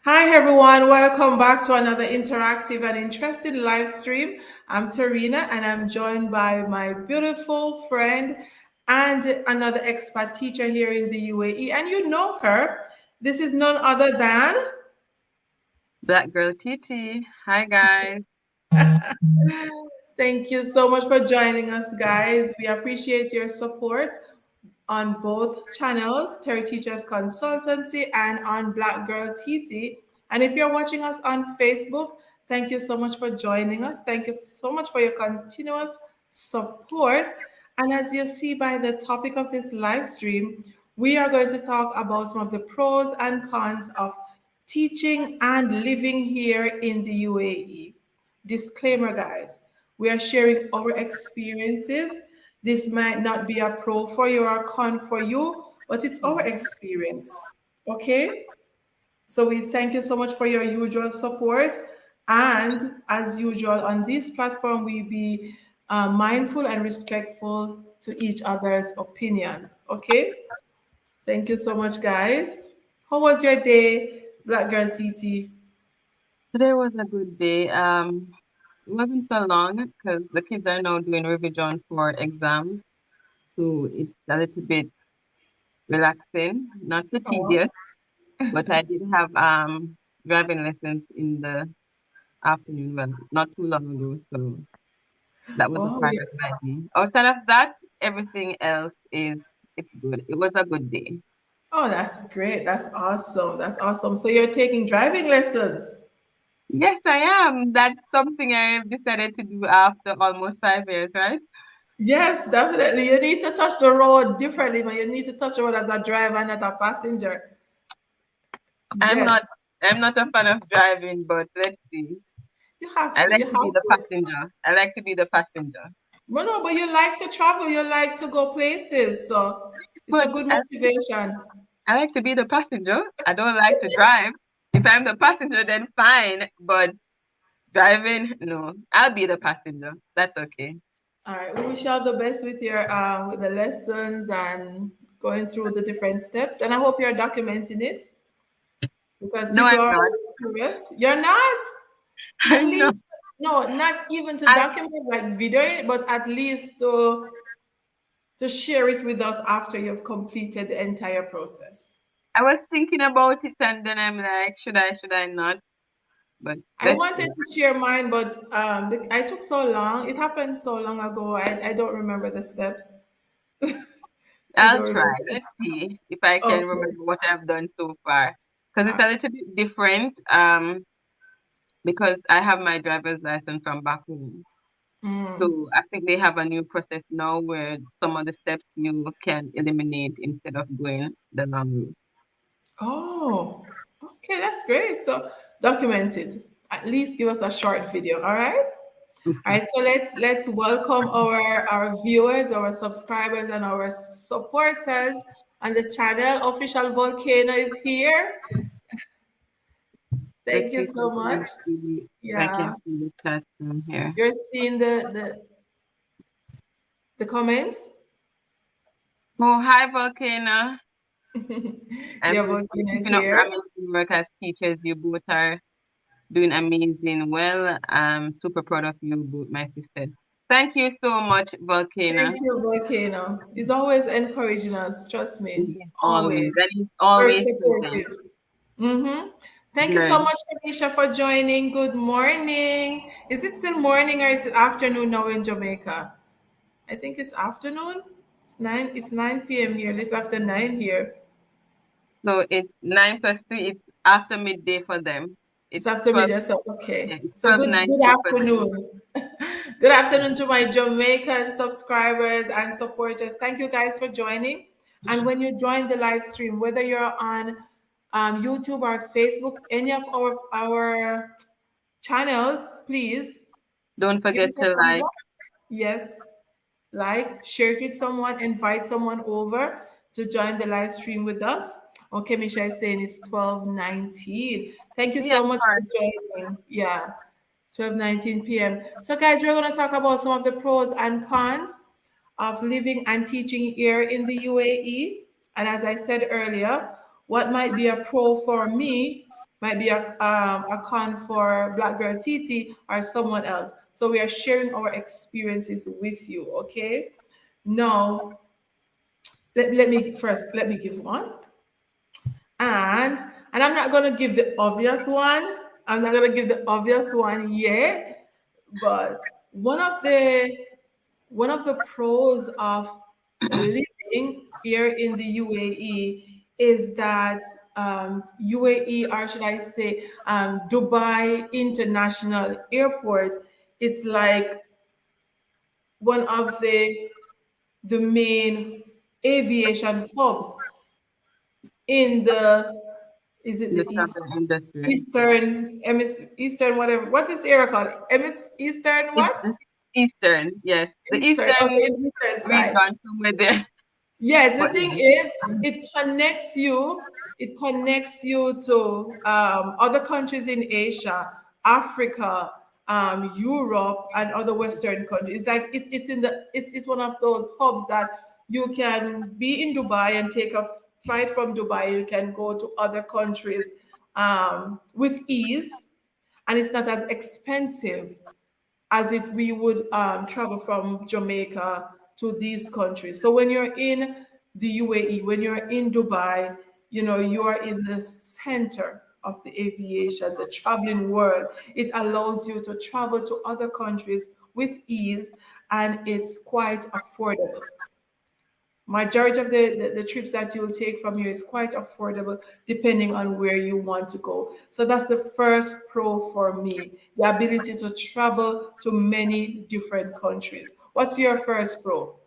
Hi everyone, welcome back to another interactive and interesting live stream. I'm Tarina and I'm joined by my beautiful friend and another expat teacher here in the UAE. And you know her. This is none other than Black Girl TT. Hi, guys. thank you so much for joining us, guys. We appreciate your support on both channels, Terry Teachers Consultancy and on Black Girl TT. And if you're watching us on Facebook, thank you so much for joining us. Thank you so much for your continuous support. And as you see by the topic of this live stream, we are going to talk about some of the pros and cons of teaching and living here in the UAE. Disclaimer, guys, we are sharing our experiences. This might not be a pro for you or a con for you, but it's our experience. Okay? So we thank you so much for your usual support. And as usual, on this platform, we be mindful and respectful to each other's opinions. Okay? Thank you so much, guys. How was your day, Black Girl TT? Today was a good day. It wasn't so long because the kids are now doing revision for exams, so it's a little bit relaxing, not so Oh, tedious. But I did have driving lessons in the afternoon, well, not too long ago, so that was a oh, part yeah. of my day. Outside of that, everything else is it's good. It was a good day. Oh, that's great. That's awesome. That's awesome. So you're taking driving lessons. Yes, I am. That's something I've decided to do after almost 5 years, right? Yes, definitely. You need to touch the road differently, man. You need to touch the road as a driver, not a passenger. I'm Yes, not I'm not a fan of driving, but let's see. you have I to. like You to be have the to. passenger. I like to be the passenger. But no, but you like to travel. You like to go places. So it's a But good motivation. I like to be the passenger. I don't like to drive. If I'm the passenger, then fine. But driving, no. I'll be the passenger. That's okay. All right. We wish you all the best with the lessons and going through the different steps. And I hope you're documenting it because No, people I'm are not. always curious. You're not. At I'm not. least, no, not even to I document like video it, but at least to share it with us after you've completed the entire process. I was thinking about it and then I'm like, should I not? But I let's wanted see. to share mine, but I took so long. It happened so long ago. I don't remember the steps. I I'll don't try. remember. Let's see if I can Okay. remember what I've done so far. Because it's Uh, a little bit different. Because I have my driver's license from back home. mm. So I think they have a new process now where some of the steps you can eliminate instead of going the long route. Oh, okay, that's great. So document it. At least give us a short video. All right. All right, so let's welcome our viewers, our subscribers, and our supporters on the channel. Official Volcano is here. Let's Thank see you if I so much. can see if I Yeah, can see the chat from here. you're seeing the comments. Oh, hi Volcano. Yeah, I'm Volcano is keeping up here. amazing work as teachers. You both are doing amazing. Well, I'm super proud of you both, my sisters. Thank you so much, Volcano. Thank you, Volcano. He's always encouraging us. Trust me, Always. always That is very always present. supportive. Mm-hmm. Thank you so Good. much, Anisha, for joining. Good morning. Is it still morning or is it afternoon now in Jamaica? I think it's afternoon. It's 9. It's 9 p.m. here. Little after 9 here. So it's 9 plus 3. It's after midday for them. It's It's after 12. midday. So Yeah, okay. it's So good 12:92 for them. afternoon. Good afternoon to my Jamaican subscribers and supporters. Thank you guys for joining. And when you join the live stream, whether you're on YouTube or Facebook, any of our channels, please Don't give forget it a to thumbs like. up. Yes, like, share it with someone, invite someone over to join the live stream with us. Okay, Misha is saying it's 12:19. Thank you Yeah, so of much for course. joining. Yeah, 12:19 p.m. So, guys, we're going to talk about some of the pros and cons of living and teaching here in the UAE. And as I said earlier, what might be a pro for me might be a con for Black Girl TT or someone else. So we are sharing our experiences with you, okay? Now, let me give one. And I'm not gonna give the obvious one. I'm not gonna give the obvious one yet, but one of the pros of living here in the UAE is that UAE, or should I say, Dubai International Airport, it's like one of the main aviation hubs in the, is it in the the travel industry. Eastern whatever, what is the area called, Eastern It's what, the Eastern, yes, the Eastern, okay, Eastern in the Eastern side. region somewhere there. Yes, the But thing yeah, is, it connects you to other countries in Asia, Africa, Europe, and other Western countries. It's like it's in the it's one of those hubs that you can be in Dubai and take a flight from Dubai. You can go to other countries with ease, and it's not as expensive as if we would travel from Jamaica to these countries. So when you're in the UAE, when you're in Dubai, you know, you are in the center of the aviation, the traveling world. It allows you to travel to other countries with ease, and it's quite affordable. Majority of the trips that you'll take from here is quite affordable depending on where you want to go. So that's the first pro for me, the ability to travel to many different countries. What's your first pro?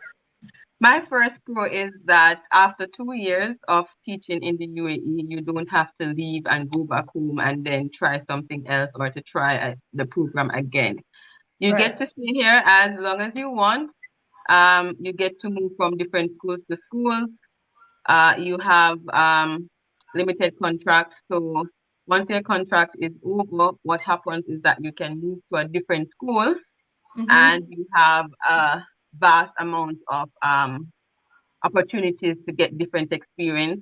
my first pro is that after 2 years of teaching in the UAE, you don't have to leave and go back home and then try something else or to try the program again. You get Right. to stay here as long as you want. You get to move from different schools to schools. You have limited contracts. So once your contract is over, what happens is that you can move to a different school and Mm-hmm. you have a vast amount of opportunities to get different experience.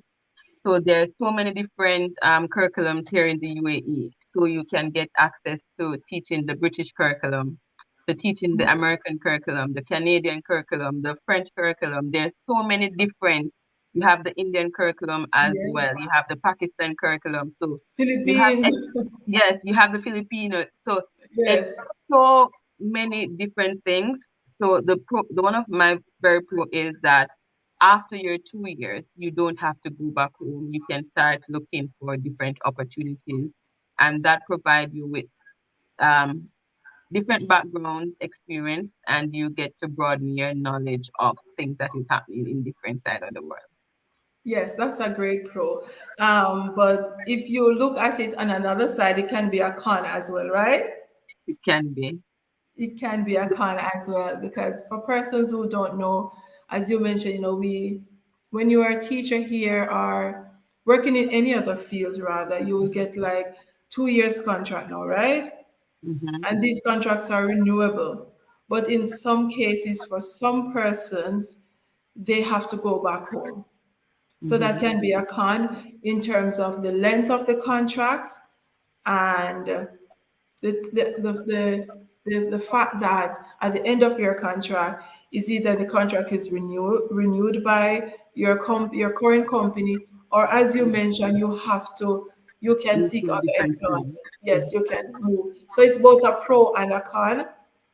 So there's so many different curriculums here in the UAE. So you can get access to teaching the British curriculum, to teaching the American curriculum, the Canadian curriculum, the French curriculum. There's so many different. You have the Indian curriculum as Yeah. well. You have the Pakistan curriculum. So you have Philippines. yes, you have the Filipino. So it's Yes. so many different things. So the one of my very pro is that after your 2 years, you don't have to go back home. You can start looking for different opportunities, and that provide you with um, different background experience, and you get to broaden your knowledge of things that is happening in different side of the world. Yes, that's a great pro. But if you look at it on another side, it can be a con as well, right? It can be. It can be a con as well, because for persons who don't know, as you mentioned, you know, when you are a teacher here or working in any other field, rather, you will get like 2 years contract now, right? Hmm. And these contracts are renewable. But in some cases, for some persons, they have to go back home. So that Hmm. can be a con in terms of the length of the contracts and the fact that at the end of your contract is either the contract is renewed by your current company, or as you mentioned, you can Move seek to a other different employment. field. Yes, you can move. So it's both a pro and a con.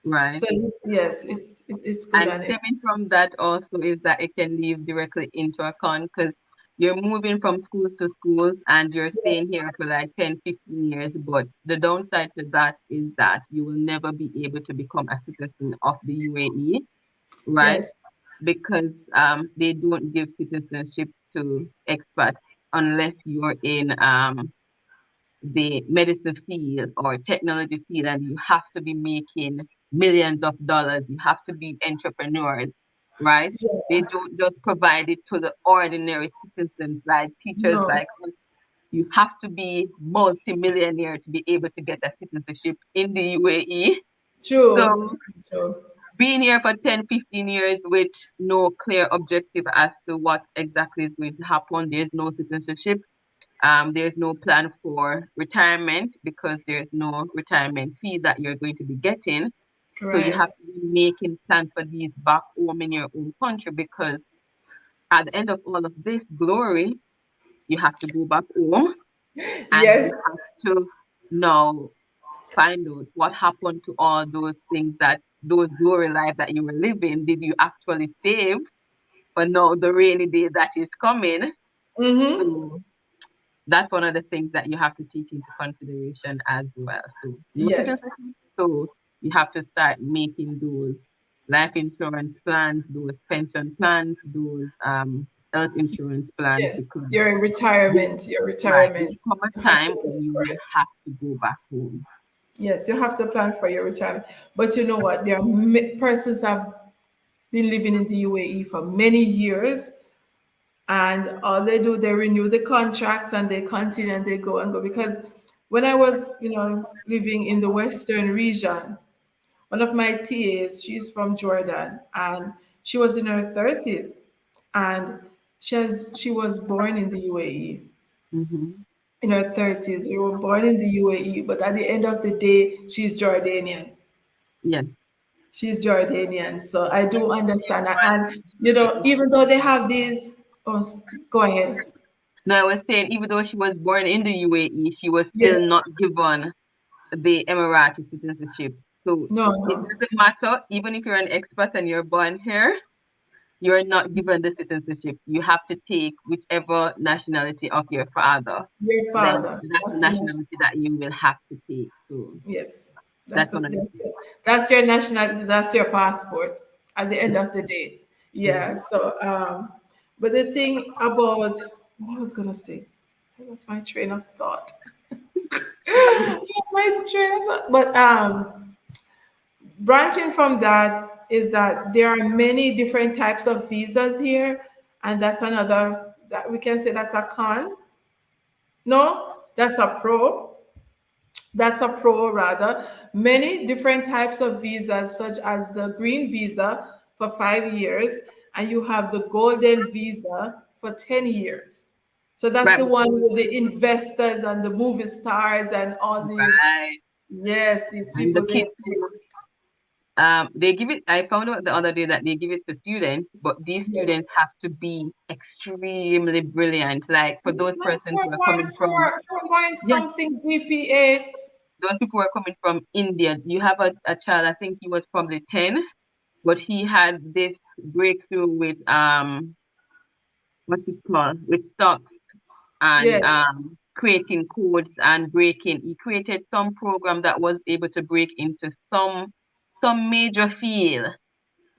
Right. So yes, it's good And and it. stemming from that also is that it can lead directly into a con because you're moving from schools to schools and you're staying here for like 10, 15 years. But the downside to that is that you will never be able to become a citizen of the UAE, right? Yes, Because they don't give citizenship to expats unless you're in the medicine field or technology field and you have to be making millions of dollars. You have to be entrepreneurs, right? They don't just provide it to the ordinary citizens like teachers no, like us. You have to be multimillionaire to be able to get a citizenship in the UAE. So true, true. being here for 10, 15 years with no clear objective as to what exactly is going to happen, there's no citizenship. There's no plan for retirement because there's no retirement fee that you're going to be getting. So you Right. have to be making plans for these back home in your own country because at the end of all of this glory, you have to go back home and Yes. you have to now find out what happened to all those things that those glory life that you were living. Did you actually save for now the rainy day that is coming? Mm-hmm. So that's one of the things that you have to take into consideration as well. So no Yes. citizenship. So you have to start making those life insurance plans, those pension plans, those health insurance plans Yes. because You're in there, retirement. Your right, there retirement. come a You have to time plan when you for will it. have to go back home. Yes, you have to plan for your retirement. But you know what? There are persons have been living in the UAE for many years, and all they do, they renew the contracts and they continue and they go and go. Because when I was, living in the Western region, one of my TAs, she's from Jordan, and she was in her 30s, and she was born in the UAE. Hmm. In her 30s, we were born in the UAE, but at the end of the day, she's Jordanian. Yes. She's Jordanian, so I do understand that. And UAE. even though they have these, go ahead. No, I was saying even though she was born in the UAE, she was still Yes, not given the Emirati citizenship. So no, it no, doesn't matter, even if you're an expat and you're born here, you're not given the citizenship. You have to take whichever nationality of your father. your Then father. that's the That's the nation. nationality that you will have to take. So Yes, that's one of the that's things. it. That's your nationality. That's your passport. At the end of the day, yeah. Hmm. So, but the thing about what I was gonna say, that was my train of thought. My train of thought. But branching from that is that there are many different types of visas here, and that's another that we can say that's a con. No, that's a pro. That's a pro rather. Many different types of visas, such as the green visa for 5 years, and you have the golden visa for 10 years. So that's Right, the one with the investors and the movie stars and all these, right. yes, these And the people they, kids who they give it. I found out the other day that they give it to students, but these students yes. have to be extremely brilliant. Like for those Like persons who are coming from, 4.4, 4 yes, something GPA. those people who are coming from India. You have a child. I think he was probably 10, but he had this breakthrough with what's it called with stocks and Yes. creating codes and breaking. He created some program that was able to break into some major field.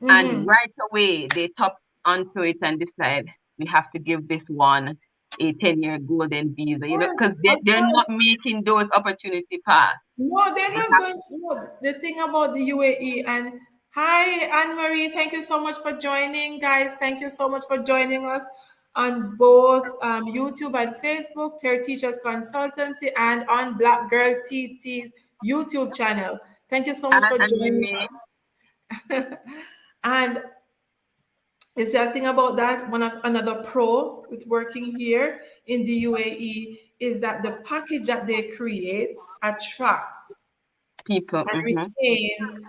And Mm-hmm. right away, they tap onto it and decide we have to give this one a 10-year golden visa, because Of they're not course. making those opportunity pass. No, they're They not have, going to. No, the thing about the UAE and hi, Anne Marie. Thank you so much for joining, guys. Thank you so much for joining us on both YouTube and Facebook, Ter Teachers Consultancy, and on Black Girl TT's YouTube channel. Thank you so much for and joining Marie, us. And is there a thing about that? One of another pro with working here in the UAE is that the package that they create attracts people, and hmm retains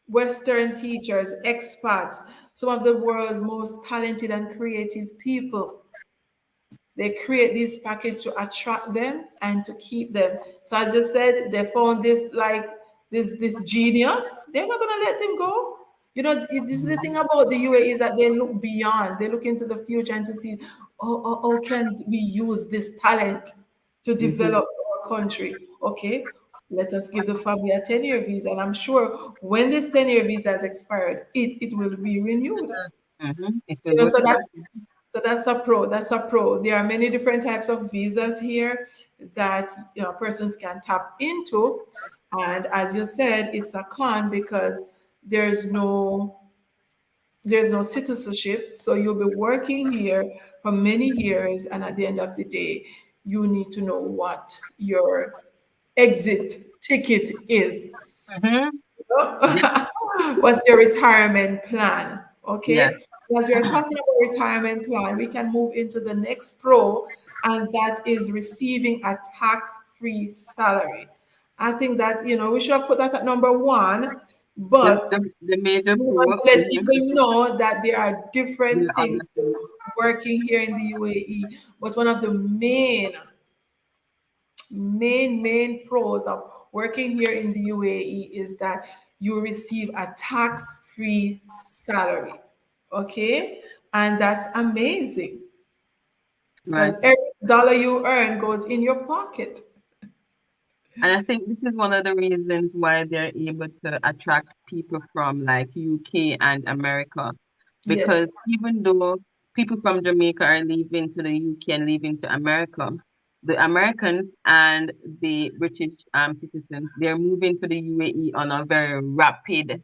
Western teachers, expats, some of the world's most talented and creative people. They create this package to attract them and to keep them. So as you said, they found this like this genius. They're not gonna let them go. This is the thing about the UAE is that they look beyond. They look into the future and to see, how can we use this talent to hmm develop our country? Okay, let us give the family a 10-year visa. And I'm sure when this 10-year visa has expired, it will be renewed. it will go So to back. that's a pro. That's a pro. There are many different types of visas here that persons can tap into, and as you said, it's a con because there's no there's no citizenship. So you'll be working here for many years, and at the end of the day, you need to know what your exit ticket is. Hmm. Yeah, What's your retirement plan? yeah. Okay. as we are talking about retirement plan, we can move into the next pro, and that is receiving a tax-free salary. I think that, we should have put that at number one, but The major we want pro, to let people know that there are the different other things to thing, working here in the UAE. But one of the main pros of working here in the UAE is that you receive a tax-free salary. Okay? And that's amazing because right? every dollar you earn goes in your pocket. And I think this is one of the reasons why they're able to attract people from like UK and America. Because Yes. even though people from Jamaica are leaving to the UK and leaving to America, the Americans and the British citizens, they're moving to the UAE on a very rapid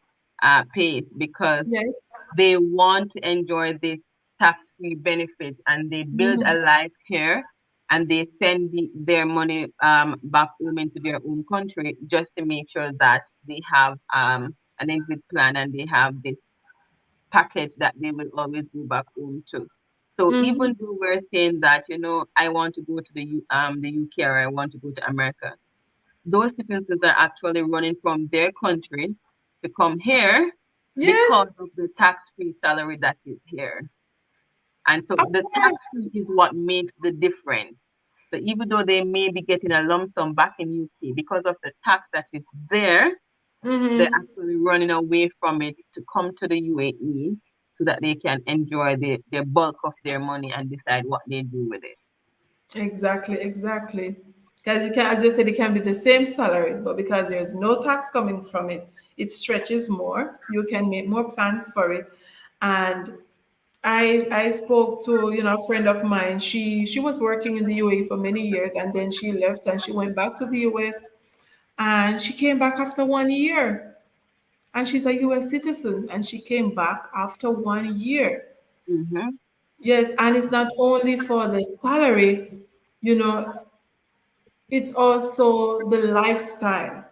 pace because Yes. they want to enjoy this tax-free benefit and they build a Mhm. life here and they send their money back home into their own country just to make sure that they have an exit plan and they have this package that they will always go back home to. So Mhm. even though we're saying that, I want to go to the UK or I want to go to America, those citizens are actually running from their country to come here because Yes, of the tax-free salary that is here. And so of the course. tax-free is what makes the difference. So even though they may be getting a lump sum back in UK, because of the tax that is there, they're Mhm. actually running away from it to come to the UAE so that they can enjoy the bulk of their money and decide what they do with it. Exactly, exactly. Because you can, as you said, it can be the same salary, but because there's no tax coming from it, it stretches more. You can make more plans for it. And I spoke to, a friend of mine. She was working in the UAE for many years, and then she left and she went back to the US, and she came back after 1 year. And she's a US citizen, and she came back after 1 year. Mm-hmm. Yes, and it's not only for the salary, you know, it's also the lifestyle.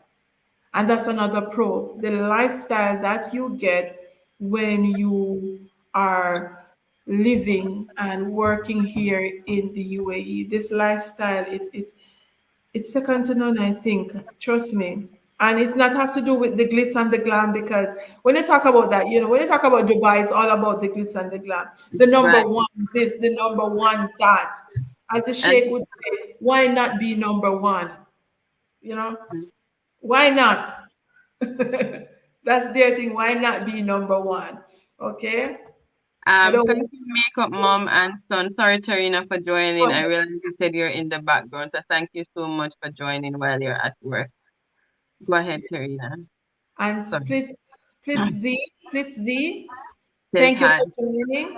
And that's another pro. The lifestyle that you get when you are living and working here in the UAE. This lifestyle, it's second to none, I think. Trust me. And it's not have to do with the glitz and the glam, because when you talk about that, when you talk about Dubai, it's all about the glitz and the glam. The number Right. one this, the number one that. As the And Sheikh would say, why not be number one? You know, why not? That's their thing. Why not be number one? Okay. I don't thank want you, Makeup Mom and Son. Sorry, Tarina, for joining. I to realized you said you're in the background, so thank you so much for joining while you're at work. Go ahead, Tarina. and Sorry. Split Z. Says Thank you hi. for joining.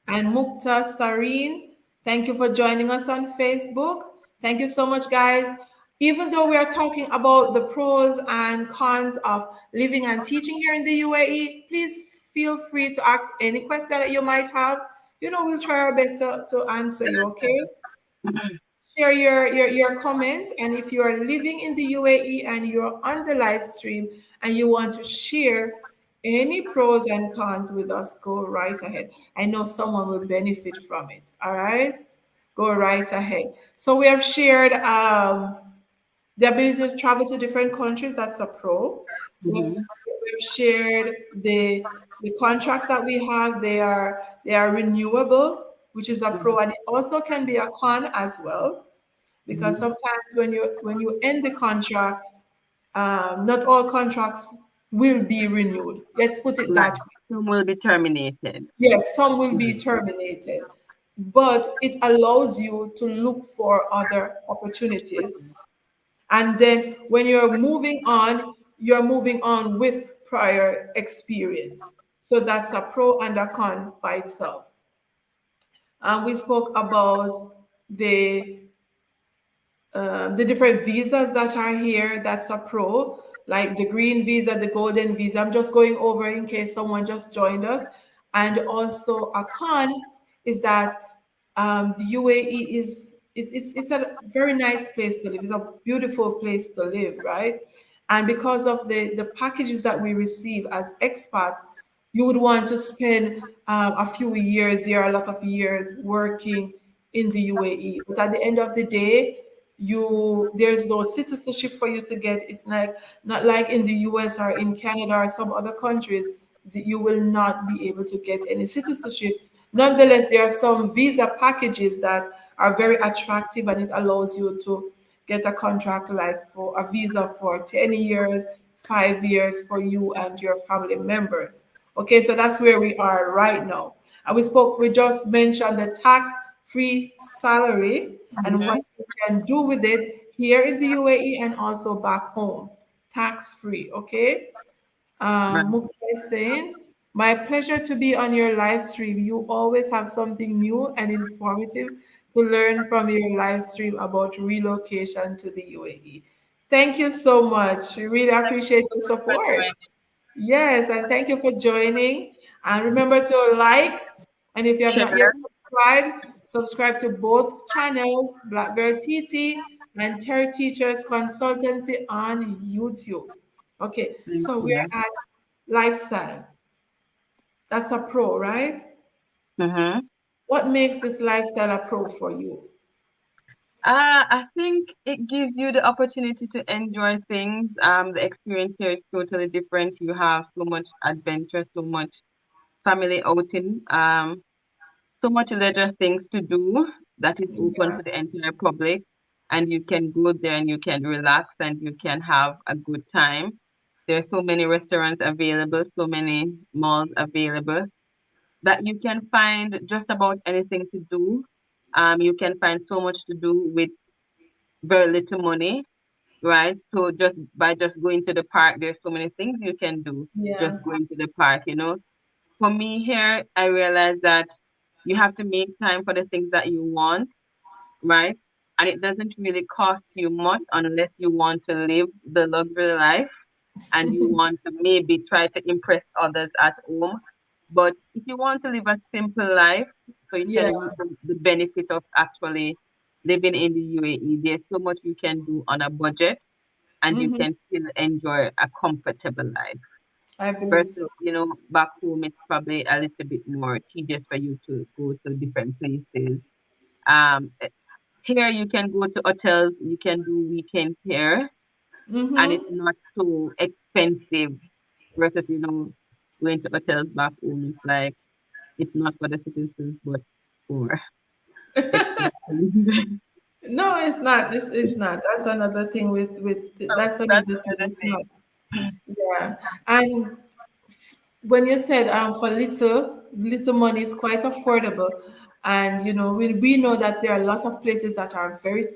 And Mukta Sareen, thank you for joining us on Facebook. Thank you so much, guys. Even though we are talking about the pros and cons of living and teaching here in the UAE, please feel free to ask any question that you might have. We'll try our best to answer you, okay? Share your comments. And if you are living in the UAE and you're on the live stream and you want to share any pros and cons with us, go right ahead. I know someone will benefit from it. All right, go right ahead. So we have shared the ability to travel to different countries. That's a pro. we've, Mm-hmm. we've shared the contracts that we have. They are renewable, which is a pro, and it also can be a con as well, because Mm-hmm. sometimes when you end the contract, not all contracts will be renewed. Let's put it that Right. way. Some will be terminated. Yes, some will be Right. terminated, but it allows you to look for other opportunities. And then when you're moving on with prior experience. So that's a pro and a con by itself. And we spoke about the the different visas that are here. That's a pro, like the green visa, the golden visa. I'm just going over in case someone just joined us. And also a con is that the UAE it's a very nice place to live. It's a beautiful place to live, right? And because of the packages that we receive as expats, you would want to spend a few years there, a lot of years working in the UAE. But at the end of the day, there's no citizenship for you to get. It's not like in the US or in Canada or some other countries that you will not be able to get any citizenship. Nonetheless, there are some visa packages that are very attractive, and it allows you to get a contract like for a visa for 10 years, 5 years for you and your family members. Okay, so that's where we are right now. And we just mentioned the tax free salary and what Mm-hmm. you can do with it here in the UAE and also back home. Tax free, okay? Right. Mukta is saying, my pleasure to be on your live stream. You always have something new and informative to learn from your live stream about relocation to the UAE. Thank you so much. We really appreciate your For support. joining. Yes, and thank you for joining. And remember to like, and if you have not yet Share. subscribed, subscribe to both channels, Black Girl TT and Terry Teachers Consultancy on YouTube. Okay, Thank so we're you. at lifestyle. That's a pro, right? Mm-hmm. What makes this lifestyle a pro for you? I think it gives you the opportunity to enjoy things. The experience here is totally different. You have so much adventure, so much family outing, so much leisure things to do that is open Yeah, to the entire public, and you can go there and you can relax and you can have a good time. There are so many restaurants available, so many malls available that you can find just about anything to do. You can find so much to do with very little money, right? So just by just going to the park, there's so many things you can do just yeah. going to the park. For me here, I realize that you have to make time for the things that you want, right? And it doesn't really cost you much unless you want to live the luxury life and you want to maybe try to impress others at home. But if you want to live a simple life, so you can Yeah. reap the benefit of actually living in the UAE, there's so much you can do on a budget and you Hmm. can still enjoy a comfortable life. I believe Versus, so. back home, it's probably a little bit more tedious for you to go to different places. Here you can go to hotels, you can do weekends here, and it's Hmm. not so expensive. Versus, going to hotels back home, it's like it's not for the citizens, but for expensive. No, it's not. This is not. That's another thing So that's that's another thing. another It's not. thing. Yeah. And when you said for little money is quite affordable, and we know that there are a lot of places that are very,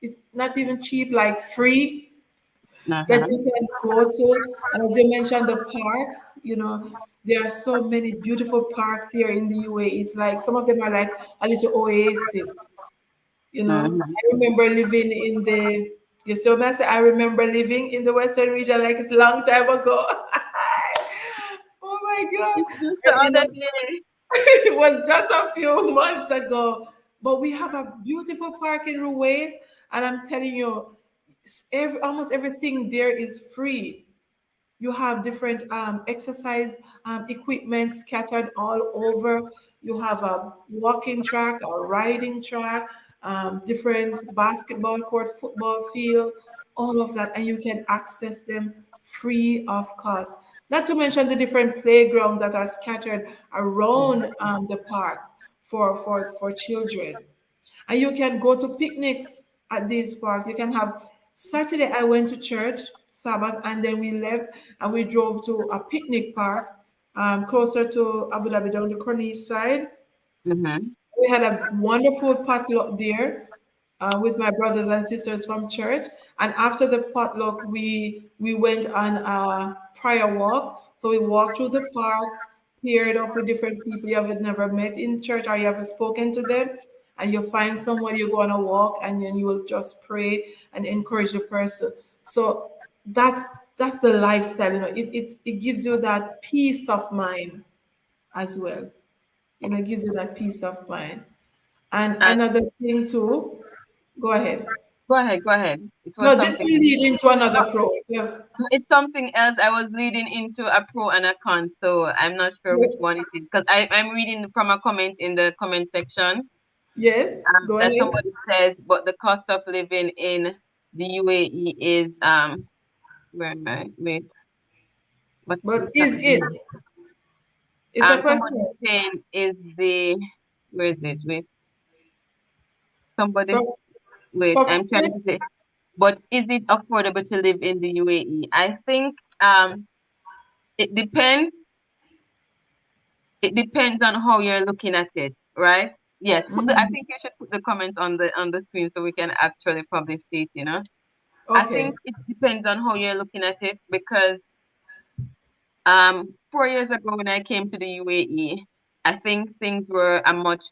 it's not even cheap, like free, that Uh-huh. you can go to. And as you mentioned, the parks, there are so many beautiful parks here in the UAE. It's like some of them are like a little oasis. Uh-huh. I remember living in the, you see what I say? I remember living in the Western region like it's a long time ago. Oh my God. It's just the You know, other day. it was just a few months ago. But we have a beautiful park in Ruwais, and I'm telling you, almost everything there is free. You have different exercise equipment scattered all over. You have a walking track, a riding track, different basketball court, football field, all of that, and you can access them free of cost. Not to mention the different playgrounds that are scattered around the parks for children. And you can go to picnics at these parks. You can have Saturday. I went to church Sabbath, and then we left and we drove to a picnic park closer to Abu Dhabi down the Corniche side. Mm-hmm. We had a wonderful potluck there with my brothers and sisters from church. And after the potluck, we went on a prayer walk. So we walked through the park, paired up with different people you have never met in church or you haven't spoken to them. And you find someone, you go on a walk, and then you will just pray and encourage the person. So that's that's the lifestyle. It gives you that peace of mind as well. It gives you that peace of mind. And And another thing too, go ahead. Go ahead, go ahead. It was No, this something will else. lead into No, another pro. Yeah. it's something else. I was leading into a pro and a con, so I'm not sure which Yes. one it is because I'm reading from a comment in the comment section Yes. Go that ahead. somebody says, but the cost of living in the UAE is where am I? Wait, what's But this? is it? It's a Somebody question. saying is the where is it? Wait, somebody From wait. Fox I'm trying to say, but is it affordable to live in the UAE? I think it depends. It depends on how you're looking at it, right? Yes. I Mhm. think you should put the comments on the screen so we can actually probably see it. You know, I think Okay. it depends on how you're looking at it because 4 years ago when I came to the UAE, I think things were much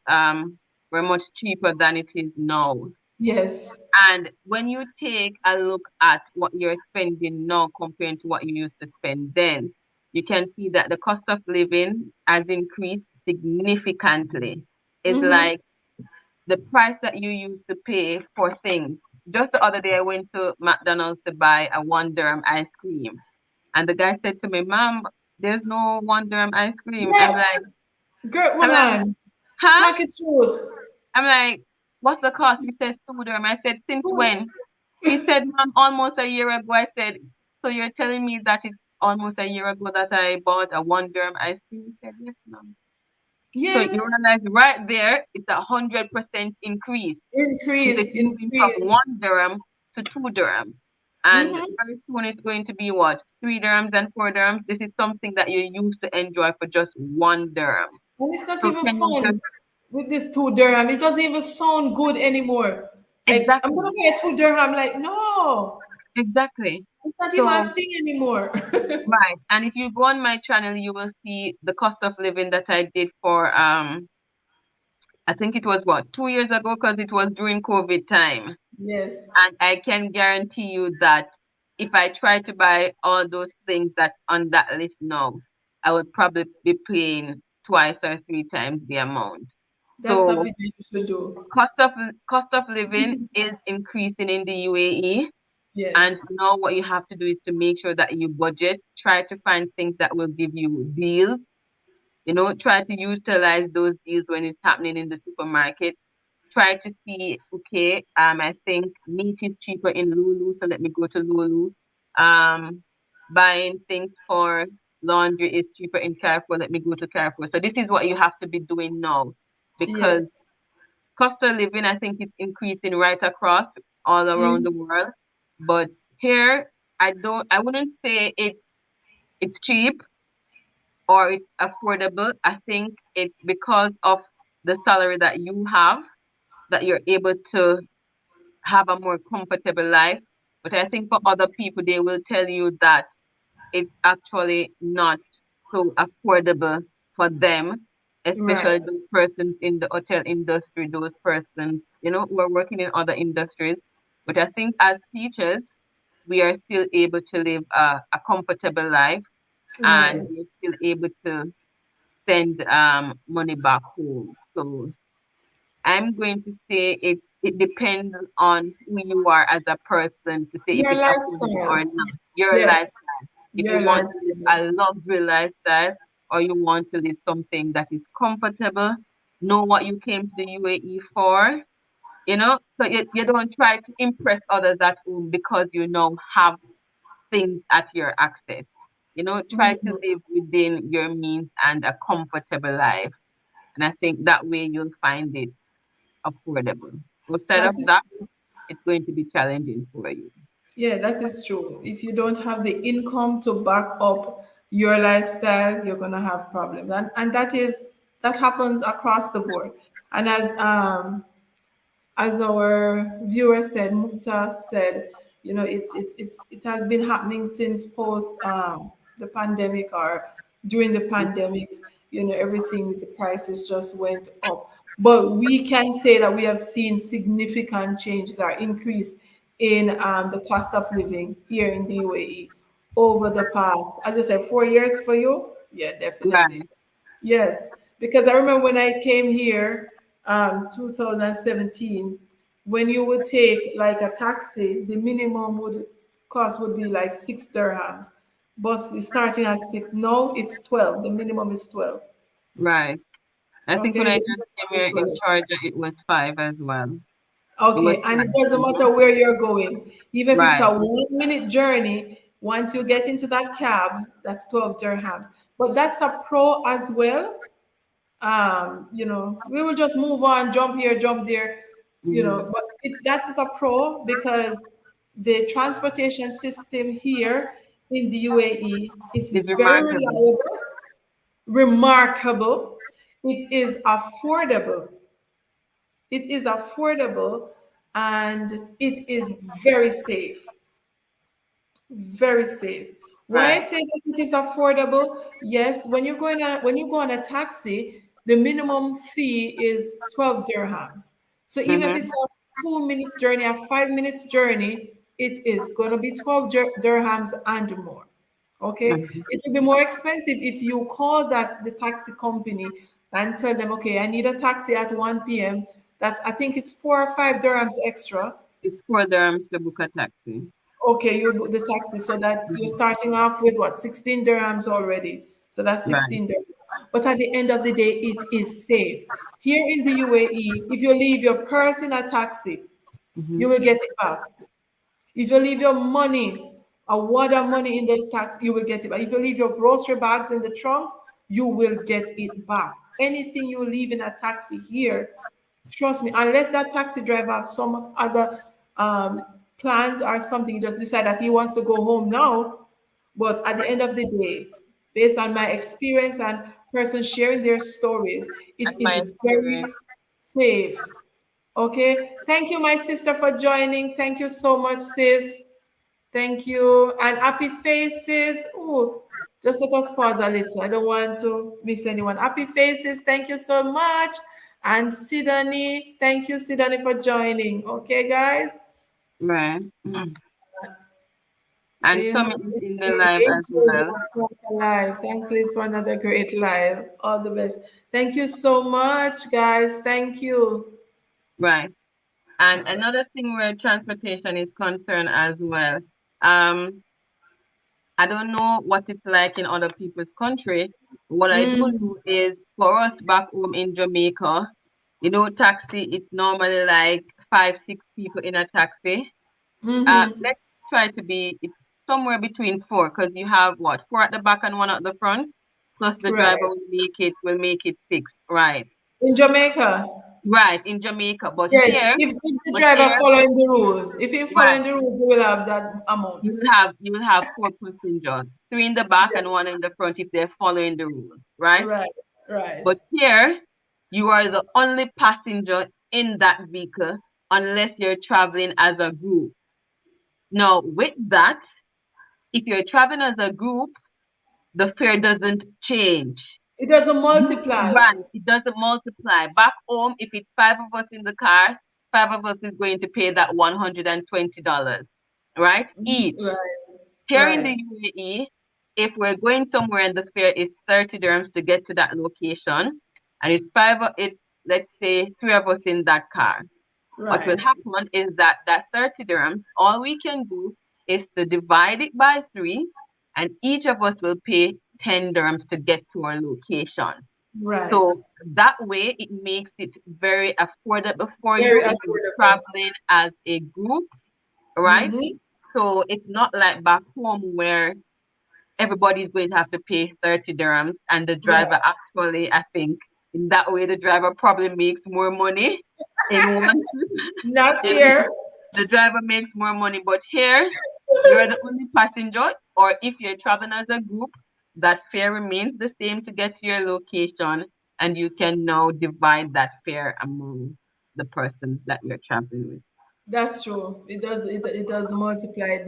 cheaper than it is now. Yes. And when you take a look at what you're spending now compared to what you used to spend then, you can see that the cost of living has increased significantly. It's Mm-hmm. like the price that you used to pay for things. Just the other day, I went to McDonald's to buy a 1 dirham ice cream. And the guy said to me, Ma'am, there's no 1 dirham ice cream. Yes. Great I'm like, woman. huh? Talk it truth. I'm like, what's the cost? He said 2 dirham. I said, since when? He said, Mom, almost a year ago. I said, so you're telling me that it's almost a year ago that I bought a 1 dirham ice cream? He said, yes, ma'am. So you Yes. realize right there, it's 100% increase because Increase. it's moving from Increase. 1 dirham to 2 dirham. And Mm-hmm. very soon it's going to be what? 3 dirhams and 4 dirhams. This is something that you used to enjoy for just 1 dirham. And it's not So even can you just fun with this 2 dirham. It doesn't even sound good anymore. Like, I'm gonna exactly, buy a 2 dirham. Like, no, exactly. it's not even a So thing anymore. right. And if you go on my channel, you will see the cost of living that I did for I think it was what 2 years ago because it was during COVID time. Yes, And I can guarantee you that if I try to buy all those things that's on that list now, I would probably be paying twice or three times the amount. that's So something that you should do. cost of cost of living is increasing in the UAE. And Yes, now what you have to do is to make sure that you budget, try to find things that will give you deals, try to utilize those deals when it's happening in the supermarket. Try to see, okay, I think meat is cheaper in Lulu, so let me go to Lulu. Buying things for laundry is cheaper in Carrefour, let me go to Carrefour. So this is what you have to be doing now because yes, cost of living, I think, is increasing right across all around mm, the world. But here, I wouldn't say it's cheap or it's affordable. I think it's because of the salary that you have that you're able to have a more comfortable life. But I think for other people, they will tell you that it's actually not so affordable for them, right, especially those persons in the hotel industry, those persons, who are working in other industries. But I think as teachers, we are still able to live a comfortable life and right. we're still able to send money back home. So I'm going to say it depends on who you are as a person to say if Your it's affordable or lifestyle. not. Your life, Yes, if you your want to live lifestyle. a luxury lifestyle or you want to live something that is comfortable, know what you came to the UAE for, so you don't try to impress others at home because you now have things at your access. Try to Mhm. live within your means and a comfortable life. And I think that way you'll find it affordable. Instead That of is that, it's going to be challenging for you. Yeah, that is true. If you don't have the income to back up your lifestyle, you're gonna have problems, and that happens across the board. And as our viewer said, Mukta said, it has been happening since post the pandemic or during the pandemic. Everything the prices just went up. But we can say that we have seen significant changes or increase in the cost of living here in the UAE over the past, as I said, 4 years for you. Yeah, definitely. Right. Yes, because I remember when I came here, 2017. when you would take like a taxi, the minimum would cost would be like 6 dirhams. Bus is starting at 6. No, it's 12. The minimum is 12. Right. I think when Okay, I the just minimum came is here in 12. Georgia, it was 5 as well. It was Okay, and it 5. doesn't matter where you're going. Even if it's Right. a 1 minute journey, once you get into that cab, that's 12 dirhams. But that's a pro as well. We will just move on, jump here, jump there, Mm-hmm. but that is a pro because the transportation system here in the UAE is It's very remarkable. reliable, remarkable. It is affordable. It is affordable and it is very safe. Very safe. Why I Right. say that it is affordable? Yes, when you go on a taxi, the minimum fee is 12 dirhams. So even if it's Mm-hmm. a 2 minute journey, a 5 minutes journey, it is going to be 12 dirhams and more. Okay, Mm-hmm. it will be more expensive if you call the taxi company and tell them, okay, I need a taxi at 1 p.m. That I think it's 4 or 5 dirhams extra. It's 4 dirhams to book a taxi. Okay, you book the taxi so that you're Mm-hmm. starting off with what, 16 dirhams already. So that's Right. 16 dirhams. But at the end of the day, it is safe. Here in the UAE, if you leave your purse in a taxi, Mm-hmm. you will get it back. If you leave your money, a wad of money in the taxi, you will get it back. If you leave your grocery bags in the trunk, you will get it back. Anything you leave in a taxi here, trust me, unless that taxi driver has some other um, plans or something, he just decide that he wants to go home now. But at the end of the day, based on my experience and persons sharing their stories, it And my is experience. very safe. Okay. Thank you, my sister, for joining. Thank you so much, sis. Thank you. And happy faces. Oh, just let us pause a little. I don't want to miss anyone. Happy faces. Thank you so much. And Sidonie, thank you, Sidonie, for joining. Okay, guys. Right. Mhm. And You have Tommy is this in the day. live as Angels well. of God alive. Thanks, Liz, for another great live. All the best. Thank you so much, guys. Thank you. Right. And All right. another thing where transportation is concerned as well. Um, I don't know what it's like in other people's country. What I do Mm, know is for us back home in Jamaica, taxi, it's normally like 5, 6 people in a taxi. mm-hmm. Let's try to be it's somewhere between four because you have what, four at the back and one at the front, plus the driver Right. will make it six, right? In Jamaica. Right, in Jamaica. But Yes, here, if the but driver here, following the rules, if he right, following the rules, you will have that you amount. will have you will have four passengers, three in the back and Yes, one in the front if they're following the rules, right? right, right. But here, you are the only passenger in that vehicle unless you're traveling as a group. Now, with that, if you're traveling as a group, the fare doesn't change. It doesn't multiply. Right, it doesn't multiply. Back home, if it's five of us in the car, five of us is going to pay that $120, right? Mhm. Each. Right, Here in the right, UAE, if we're going somewhere and the fare is 30 dirhams to get to that location, and it's let's say three of us in that car. What will right, happen is that 30 dirhams, all we can do is to divide it by three, and each of us will pay 10 dirhams to get to our location. right. So that way, it makes it very affordable for you Very if you're affordable. traveling as a group, right? Mm-hmm. So it's not like back home where everybody's going to have to pay 30 dirhams, and the driver Right. actually, I think, in that way, the driver probably makes more money in one Not trip. here. The driver makes more money, but here you're the only passenger, or if you're traveling as a group, that fare remains the same to get to your location, and you can now divide that fare among the persons that you're traveling with. That's true. It does. It does multiply. It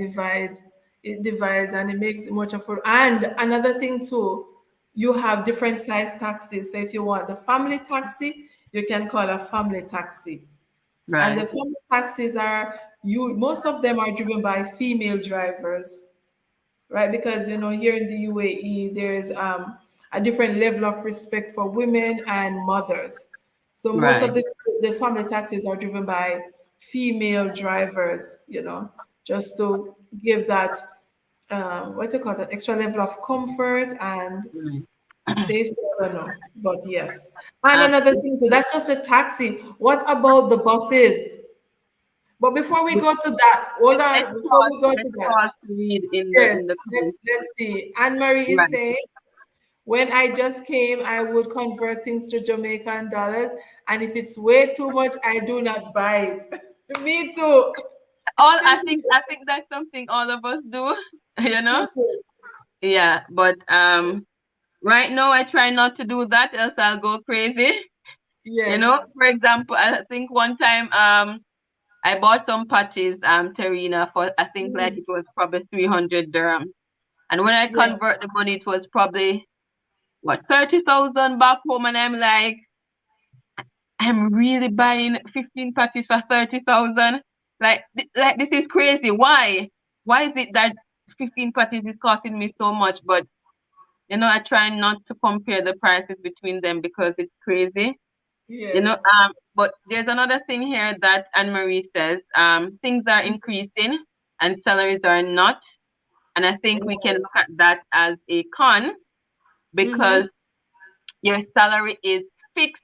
divides, and it makes it much affordable. And another thing too, you have different size taxis. So if you want the family taxi, you can call a family taxi. And Right, the family taxis are you. Most of them are driven by female drivers, right? Because here in the UAE, there's a different level of respect for women and mothers. So most of right, the family taxis are driven by female drivers, just to give that what do you call that extra level of comfort and Right. safety. I don't know, but yes. And Um, another thing too, that's just a taxi. What about the buses? But before we go to that, hold on. Before we go let's to that, pause to read yes, in the comments. let's see. Anne Marie is Right. saying, when I just came, I would convert things to Jamaican dollars, and if it's way too much, I do not buy it. Me too. All Still, I think that's something all of us do, you still know? too. Yeah, but right now I try not to do that, else I'll go crazy. You Yes. know, for example, I think one time I bought some patties, Terina, for I think like Mm, it was probably 300 dirham. And when I yeah. convert the money, it was probably what 30,000 back home, and I'm like, I'm really buying 15 patties for 30,000. Like this is crazy. Why? Why is it that 15 patties is costing me so much? But I try not to compare the prices between them because it's crazy. Yes. But there's another thing here that Anne Marie says. Things are increasing and salaries are not. And I think we can look at that as a con Mm-hmm. because your salary is fixed.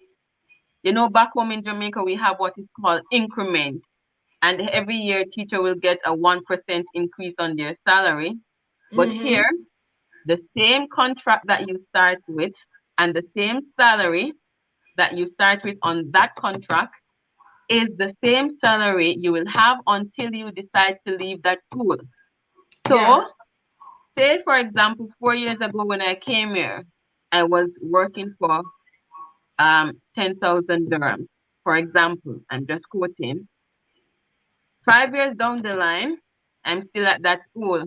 Back home in Jamaica, we have what is called increment. And every year, teacher will get a 1% increase on their salary. But Mm-hmm. here, the same contract that you start with and the same salary that you start with on that contract is the same salary you will have until you decide to leave that school. So, Yeah. say for example, 4 years ago when I came here, I was working for 10,000 dirhams. For example, I'm just quoting. 5 years down the line, I'm still at that school.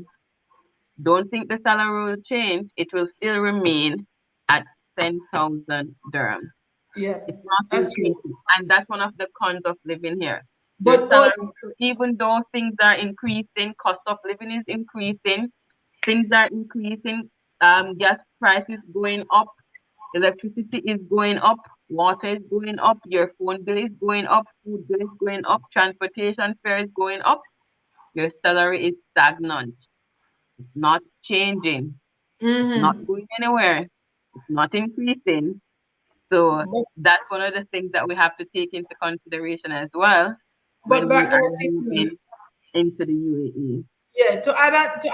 Don't think the salary will change. It will still remain at 10,000 dirhams. Yeah. It's not That's true. increasing. And that's one of the cons of living here. Your But all salary, so even though things are increasing, cost of living is increasing, things are increasing, gas prices going up, electricity is going up, water is going up, your phone bill is going up, food bill is going up, transportation fare is going up, your salary is stagnant. It's not changing. It's not mm-hmm. going anywhere. It's not increasing. So but that's one of the things that we have to take into consideration as well but when we Black Girl are TV, moving into the UAE. yeah, to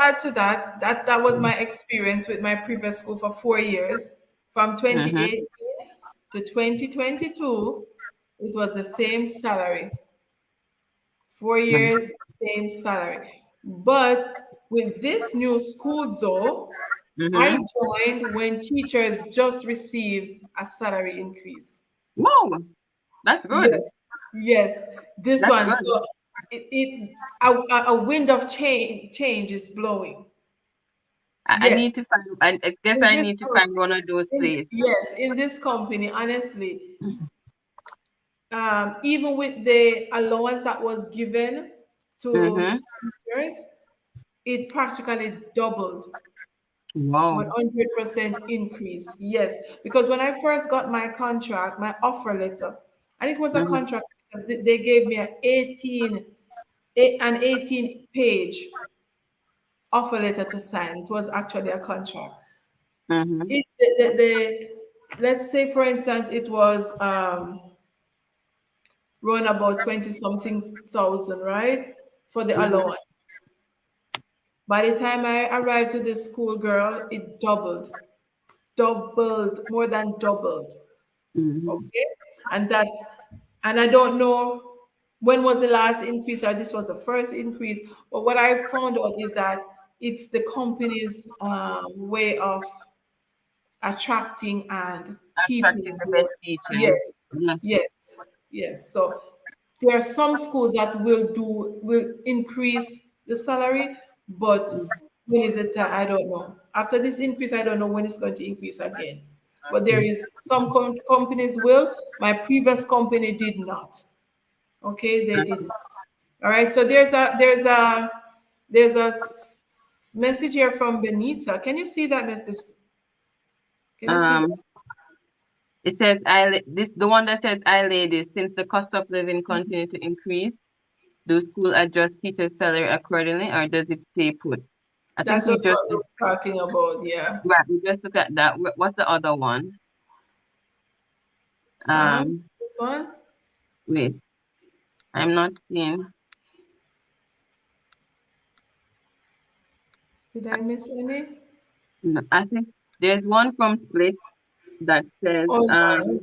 add to that, that was my experience with my previous school for 4 years, from Mm-hmm. 2018 to 2022. It was the same salary. 4 years, same salary. But with this new school, though, I Mm-hmm. joined when teachers just received a salary increase. Whoa, that's good. Yes, yes, this That's one. good. So a wind of change is blowing. I Yes, need to find. I guess in I this need to find one of those places. yes, in this company, honestly, even with the allowance that was given to Mm-hmm. teachers, it practically doubled. Wow. 100% increase. Yes, because when I first got my contract, my offer letter, and it was a Mm-hmm. contract because they gave me an 18 page offer letter to sign. It was actually a contract. Mm-hmm. If let's say for instance it was run about 20 something thousand, right? For the Mm-hmm. allowance. By the time I arrived to the school, girl, it doubled, more than doubled. Mm-hmm. Okay. And that's, and I don't know when was the last increase or this was the first increase. But what I found out is that it's the company's way of attracting and keeping Attracting the best more. teachers. Yes, Yeah. yes, yes. So there are some schools that will increase the salary, but when is it? I don't know. After this increase, I don't know when it's going to increase again. But there is some companies will. My previous company did not. Okay, they didn't. All right. So there's a message here from Benita. Can you see that message? Can you see that? Um, it says, this the one that says, I ladies, since the cost of living continue to increase. Do school adjust teacher salary accordingly, or does it stay put? I think That's we just just what we're talking about. Yeah. right. We just look at that. What's the other one? Um, This one. wait, I'm not seeing. Did I miss any? No, I think there's one from Split that says Hold on.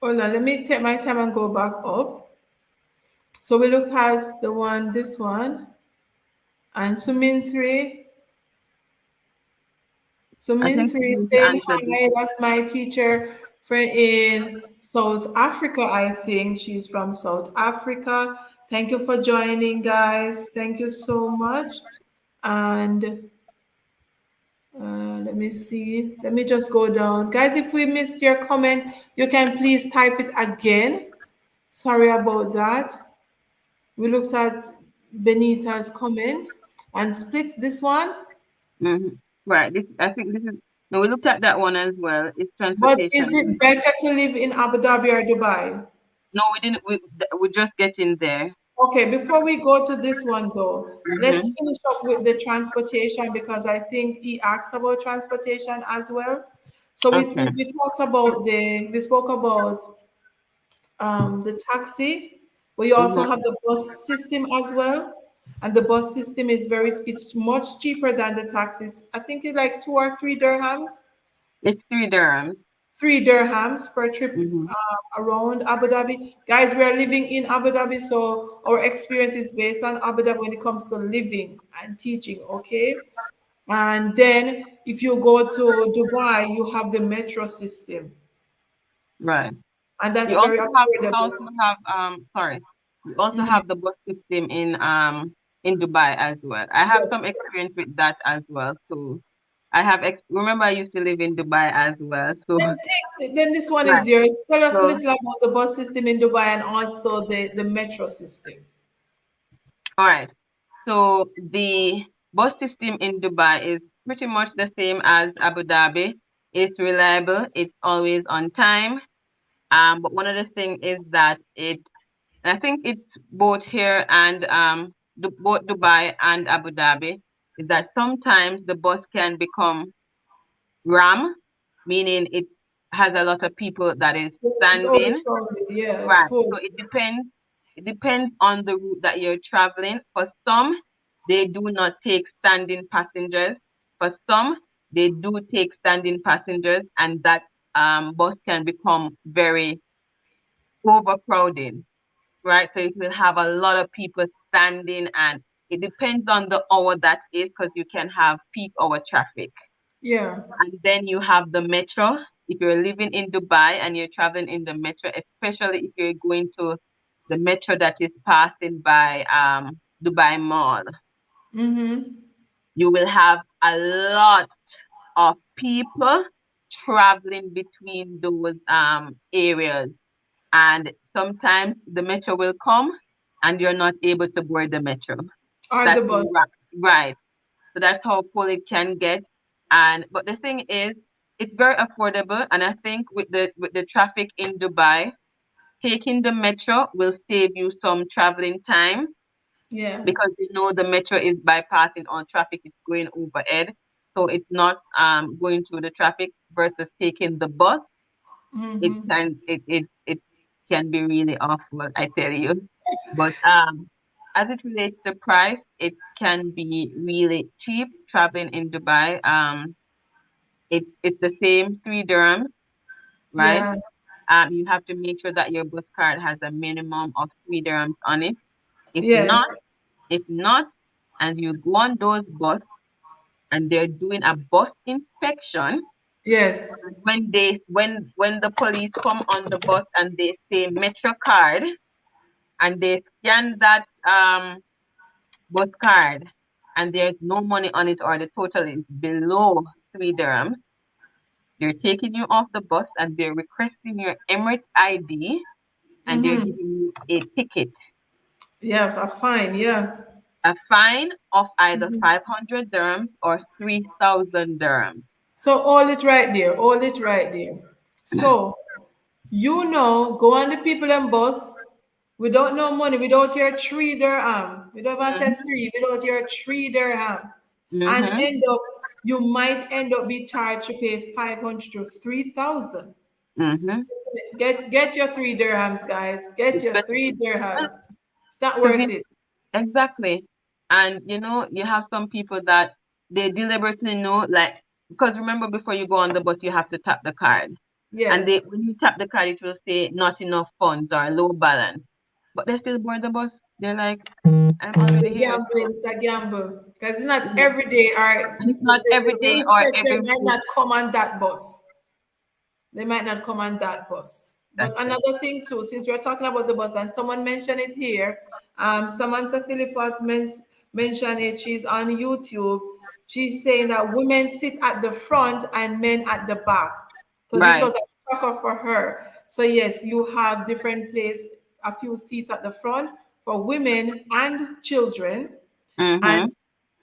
Hold on. Let me take my time and go back up. So we look at the one, this one, and Sumin 3. I Sumin think we 3 is need to saying answer this. hi. That's my teacher friend in South Africa, I think. She's from South Africa. Thank you for joining, guys. Thank you so much. And let me see. Let me just go down. Guys, if we missed your comment, you can please type it again. Sorry about that. We looked at Benita's comment and split this one. Hmm. Right. This I think this is. No, we looked at that one as well. It's But is transportation. it better to live in Abu Dhabi or Dubai? No, we didn't. We just get in there. Okay, before we go to this one though, let's Hmm. finish up with the transportation because I think he asked about transportation as well. So Okay. we talked about we spoke about the taxi, but you also Hmm. have the bus system as well. And the bus system is it's much cheaper than the taxis. I think it's like 2 or 3 dirhams, It's 3 dirhams. 3 dirhams per trip Hmm. around Abu Dhabi. Guys, we are living in Abu Dhabi, so our experience is based on Abu Dhabi when it comes to living and teaching, okay? And then if you go to Dubai, you have the metro system, Right. and that's You very also have. We affordable. also have. Sorry. We also Mhm. have the bus system in Dubai as well. I have some experience with that as well. So I have. Remember, I used to live in Dubai as well. So Then this one right. is yours. Tell us a So little about the bus system in Dubai and also the metro system. all right. So the bus system in Dubai is pretty much the same as Abu Dhabi. It's reliable. It's always on time. But one of the things is that I think it's both here and both Dubai and Abu Dhabi, is that sometimes the bus can become ram, meaning it has a lot of people that is It's standing. overcrowded. Yeah, it's Right. full. So it depends. It depends on the route that you're traveling. For some, they do not take standing passengers. For some, they do take standing passengers, and that bus can become very overcrowded. Right? So it will have a lot of people standing, and it depends on the hour that is, because you can have peak hour traffic. Yeah. And then you have the metro. If you're living in Dubai and you're traveling in the metro, especially if you're going to the metro that is passing by Dubai Mall, Mm-hmm. you will have a lot of people traveling between those areas. And sometimes the metro will come and you're not able to board the metro. Or the That's bus. right. So that's how full it can get. And but the thing is, it's very affordable. And I think with the traffic in Dubai, taking the metro will save you some traveling time Yeah. because you know the metro is bypassing on traffic, it's going overhead. So it's not going through the traffic versus taking the bus. Mm-hmm. It can be really awful, I tell you. But as it relates to price, it can be really cheap traveling in Dubai. It's the same 3 dirhams, right? Yeah. You have to make sure that your bus card has a minimum of 3 dirhams on it. If not, Yes. if not, and you go on those bus and they're doing a bus inspection, Yes. when the police come on the bus and they say Metro card and they scan that bus card and there's no money on it or the total is below 3 dirhams, they're taking you off the bus and they're requesting your Emirates ID and they're Mm-hmm. giving you a ticket, Yeah, fine. Yeah. a fine of either Mhm. 500 dirhams or 3,000 dirhams. So all it right there. All it right there. So go on the people and bus Without no money, without your 3 dirham, we don't even say Mm-hmm. three, without your 3 dirham, and Mm-hmm. end up, you might end up be charged to pay 500 to 3,000. Mm-hmm. Get your 3 dirhams, guys. Get your three dirhams. It's not Because worth it. exactly. And you know, you have some people that they deliberately know, like, because remember before you go on the bus, you have to tap the card. And they Yes. when you tap the card, it will say not enough funds or low balance. But they still board the bus. They're like, I'm The already here. gambling is a gamble because it's not Yeah. every day, or And it's not every the day or inspector every might week. not come on that bus. They might not come on that bus. But That's it. another thing too, since we're talking about the bus and someone mentioned it here, Samantha Philippot mentioned it. She's on YouTube. She's saying that women sit at the front and men at the back. So this Right. was a shocker for her. So yes, you have different place, a few seats at the front for women and children, and Mm-hmm.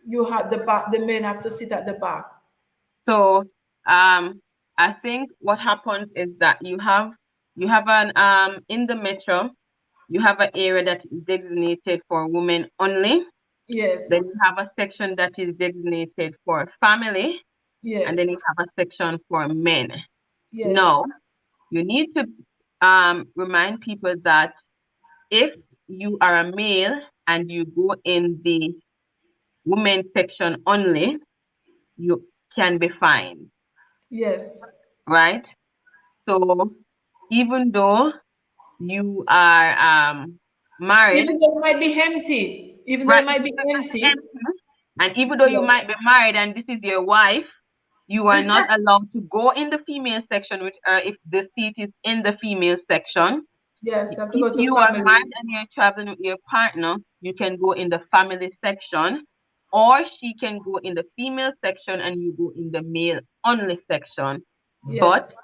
you have the back. The men have to sit at the back. So I think what happens is that you have an in the metro, you have an area that is designated for women only. Then Yes, you have a section that is designated for family, and then you yes, have a section for men. Now, yes, you need to remind people that if you are a male and you go in the women section only, you can be fined, yes. right? So even though you are married, Even though it might be empty, even though right? it might be empty, And even though you yes, might be married and this is your wife, you are not allowed to go in the female section, which if the seat is in the female section. yes, you have to If go to you are family. married and you're traveling with your partner, you can go in the family section, or she can go in the female section and you go in the male only section. But Yes,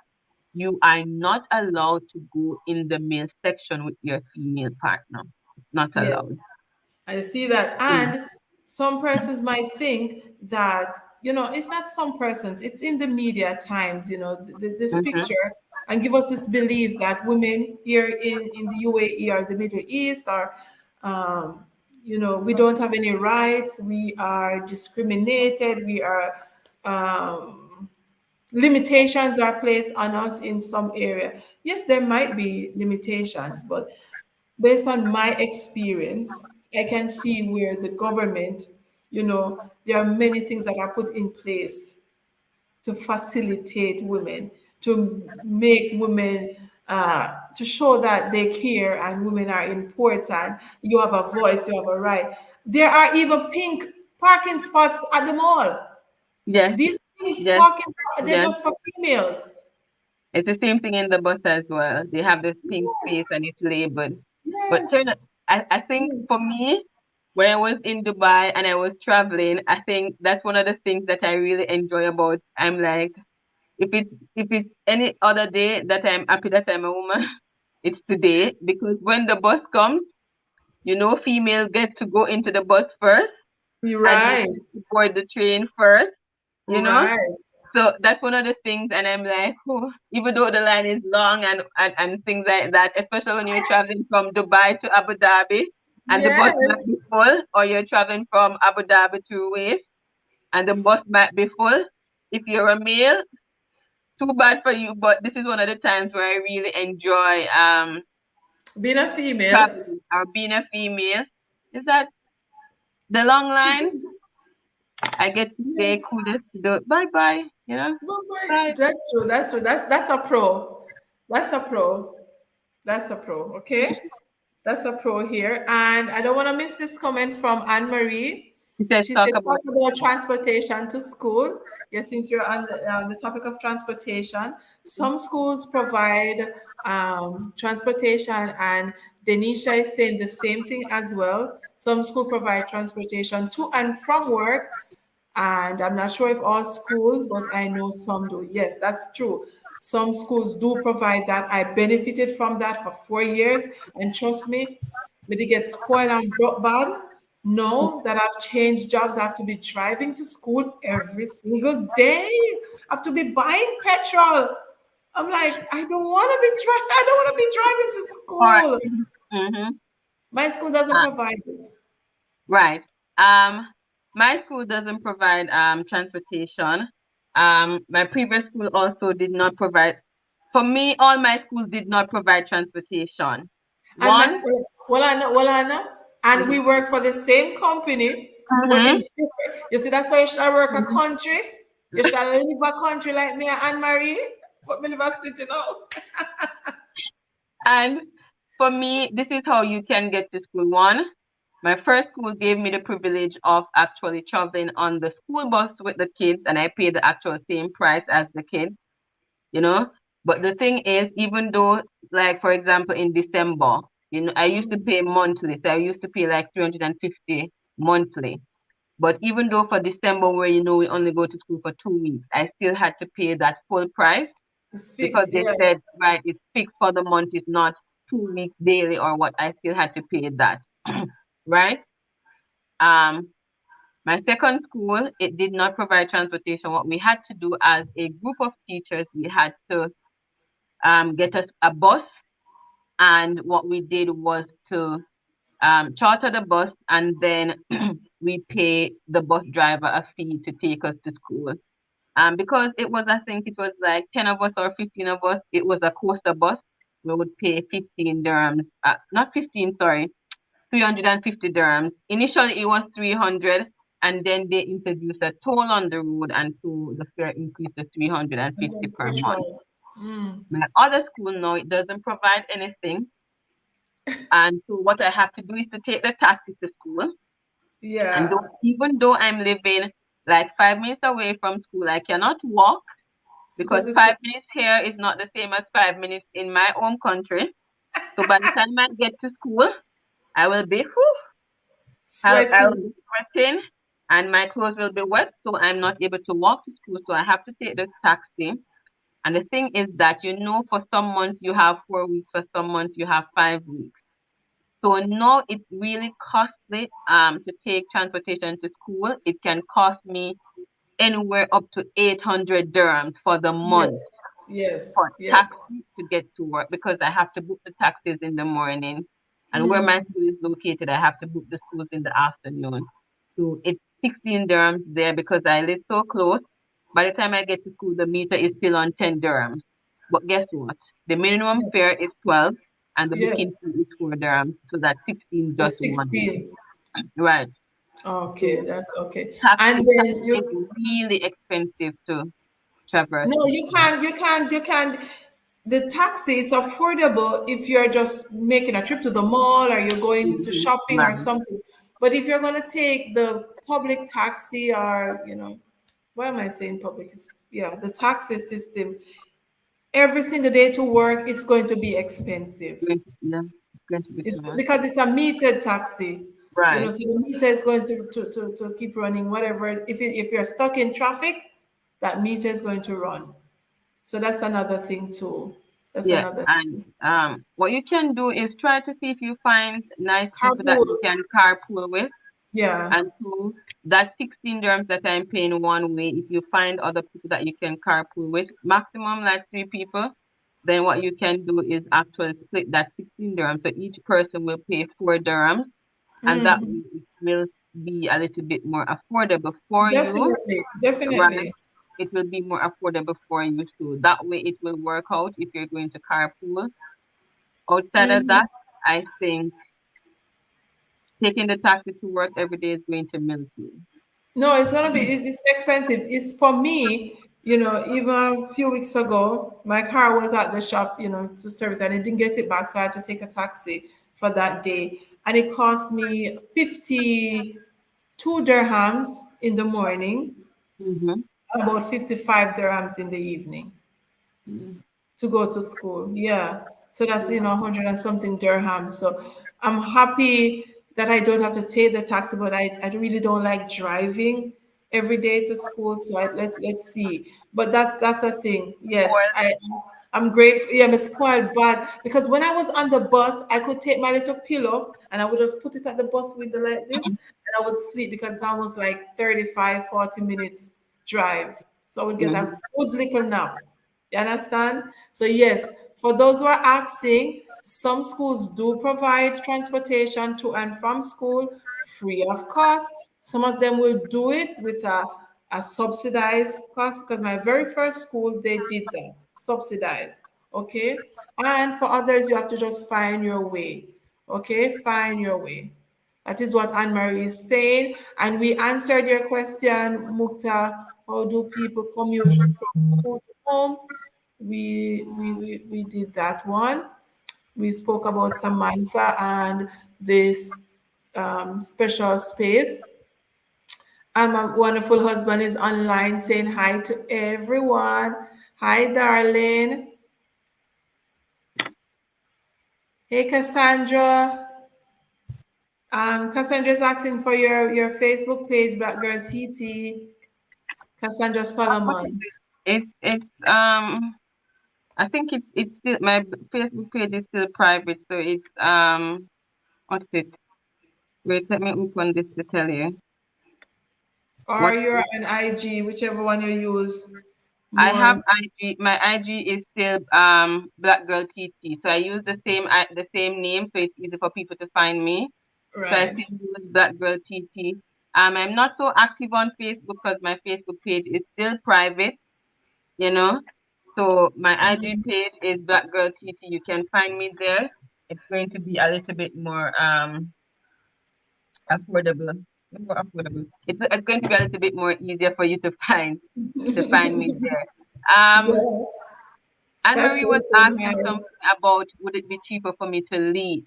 you are not allowed to go in the male section with your female partner. It's not allowed. yes. I see that. Mm. And some persons might think that, it's not some persons, it's in the media at times, this Mm-hmm. picture, and give us this belief that women here in the UAE or the Middle East are, um, we don't have any rights, we are discriminated, we are, um, limitations are placed on us in some area. Yes, there might be limitations, but based on my experience, I can see where the government, there are many things that are put in place to facilitate women, to make women, to show that they care and women are important. You have a voice, you have a right. There are even pink parking spots at the mall. Yes, These pink yes, parking spots, they're yes. just for females. It's the same thing in the bus as well. They have this pink Yes, space and it's labeled. But yes. I think Mm. for me, when I was in Dubai and I was traveling, I think that's one of the things that I really enjoy about. I'm like, if it's any other day that I'm happy that I'm a woman, it's today because when the bus comes, female get to go into the bus first You're and you right, get to board the train first, you know? right, So that's one of the things, and I'm like, oh, even though the line is long and things like that, especially when you're traveling from Dubai to Abu Dhabi and the bus might yes. be full, or you're traveling from Abu Dhabi to Ruwais and the bus might be full. If you're a male, too bad for you, but this is one of the times where I really enjoy Being a female. traveling or being a female. Is that the long line? I get to say Yes. kudos to the bye bye, But bye. that's true. That's true. That's a pro. That's a pro. That's a pro. Okay. That's a pro here. And I don't want to miss this comment from Anne Marie. He says She talk said, about talk about transportation to school. Yes, since you're on the topic of transportation, some schools provide transportation, and Denisha is saying the same thing as well. Some school provide transportation to and from work, and I'm not sure if all schools, but I know some do. Yes, that's true. Some schools do provide that. I benefited from that for 4 years. And trust me, when it gets spoiled and brought bad, know that I've changed jobs. I have to be driving to school every single day. I have to be buying petrol. I'm like, I don't want to be driving. I don't want to be driving to or school. mm-hmm. My school doesn't Uh, provide it. right. My school doesn't provide transportation. My previous school also did not provide. For me, all my schools did not provide transportation. And One. my, well, I know. And we work for the same company, but in Mm-hmm. different. You see, that's why you should work a country. You should live a country like me and Anne Marie. But me live a city now. And for me, this is how you can get to school. One, my first school gave me the privilege of actually traveling on the school bus with the kids, and I paid the actual same price as the kids, you know. But the thing is, even though, like, for example, in December, I used to pay monthly, so I used to pay like 350 monthly. But even though for December, where we only go to school for 2 weeks, I still had to pay that full price It's because fixed, they yeah. said, right, it's fixed for the month, it's not 2 weeks daily or what. I still had to pay that, right? Um, my second school, it did not provide transportation. What we had to do as a group of teachers, we had to get us a bus, and what we did was to charter the bus, and then we pay the bus driver a fee to take us to school. Because it was, I think it was like 10 of us or 15 of us, it was a coaster bus. We would pay 15 dirhams, not 15, sorry, 350 dirhams. Initially, it was 300, and then they introduced a toll on the road, and so the fare increased to And 350 then per month. petrol. Mm, My other school, no, it doesn't provide anything. And so what I have to do is to take the taxi to school. And yeah. even though I'm living like 5 minutes away from school, I cannot walk It's because because it's too 5 minutes here is not the same as 5 minutes in my home country. So by the time I get to school, I will be, whew, I'll sweaty. be sweating and my clothes will be wet. So I'm not able to walk to school. So I have to take the taxi. And the thing is that, for some months you have 4 weeks, for some months you have 5 weeks. So now it's really costly to take transportation to school. It can cost me anywhere up to 800 dirhams for the month Yes. for Yes. Yes. taxi to get to work because I have to book the taxis in the morning. And where my Mm, school is located, I have to book the schools in the afternoon. So it's 16 dirhams there because I live so close. By the time I get to school, the meter is still on 10 dirhams. But guess what? The minimum yes. fare is 12 and the booking Yes. fee is 4 dirhams. So that's 16 The just one way. 16. Right. Okay, So that's okay. And then taxi is you really expensive to traverse no, the school. you can't. The taxi, it's affordable if you're just making a trip to the mall or you're going to shopping or Right. something. But if you're going to take the public taxi or, why am I saying public? It's, yeah, the taxi system, every single day to work is going to be expensive. Yeah, it's going to be too It's much. because it's a metered taxi. Right. So the meter is going to keep running whatever. If you're stuck in traffic, that meter is going to run. So that's another thing too. That's Yeah. another And thing. what you can do is try to see if you find nice people that Carpool. you can carpool with. Yeah. And so that 16 dirhams that I'm paying one way, if you find other people that you can carpool with, maximum like 3 people, then what you can do is actually split that 16 dirhams. So each person will pay 4 dirhams, and that Hmm. way it will be a little bit more affordable for you. Definitely. Right? Definitely. It will be more affordable for you too. That way it will work out if you're going to carpool. Outside of Hmm. that, I think taking the taxi to work every day is going to milk you. No, it's gonna be it's expensive. It's for me, even a few weeks ago, my car was at the shop, to service and I didn't get it back, so I had to take a taxi for that day. And it cost me 52 dirhams in the morning, Mm-hmm. about 55 dirhams in the evening to go to school. Yeah. So that's, 100 and something dirhams. So I'm happy that I don't have to take the taxi, but I really don't like driving every day to school. So let's see. But that's a thing. Yes, I'm grateful. Yeah, I'm spoiled bad because when I was on the bus, I could take my little pillow and I would just put it at the bus window like this and I would sleep because it's almost like 35, 40 minutes drive. So I would get a Mm-hmm. good little nap. You understand? So yes, for those who are asking, Some schools do provide transportation to and from school free of cost. Some of them will do it with a subsidized cost because my very first school, they did that, subsidized. Okay. And for others, you have to just find your way. Okay. Find your way. That is what Anne Marie is saying. And we answered your question, Mukta. How do people commute from school to home? We did that one. We spoke about Samantha and this special space. And my wonderful husband is online saying hi to everyone. Hi, darling. Hey, Cassandra. Cassandra is asking for your Facebook page, Black Girl TT. Cassandra What is Solomon. it? It's I think it's still my Facebook page is still private, so it's what's it? Wait, let me open this to tell you. Or What you're on IG, whichever one you use I have more. IG. My IG is still Black Girl TT. So I use the same name, so it's easy for people to find me. So I Right. still use Black Girl TT. I'm not so active on Facebook because my Facebook page is still private, you know. So my IG page is Black Girl TT. You can find me there. It's going to be a little bit more affordable. More affordable. It's going to be a little bit more easier for you to find me there. Um, Yeah, Anne that's Marie was the asking hi. something about would it be cheaper for me to lease?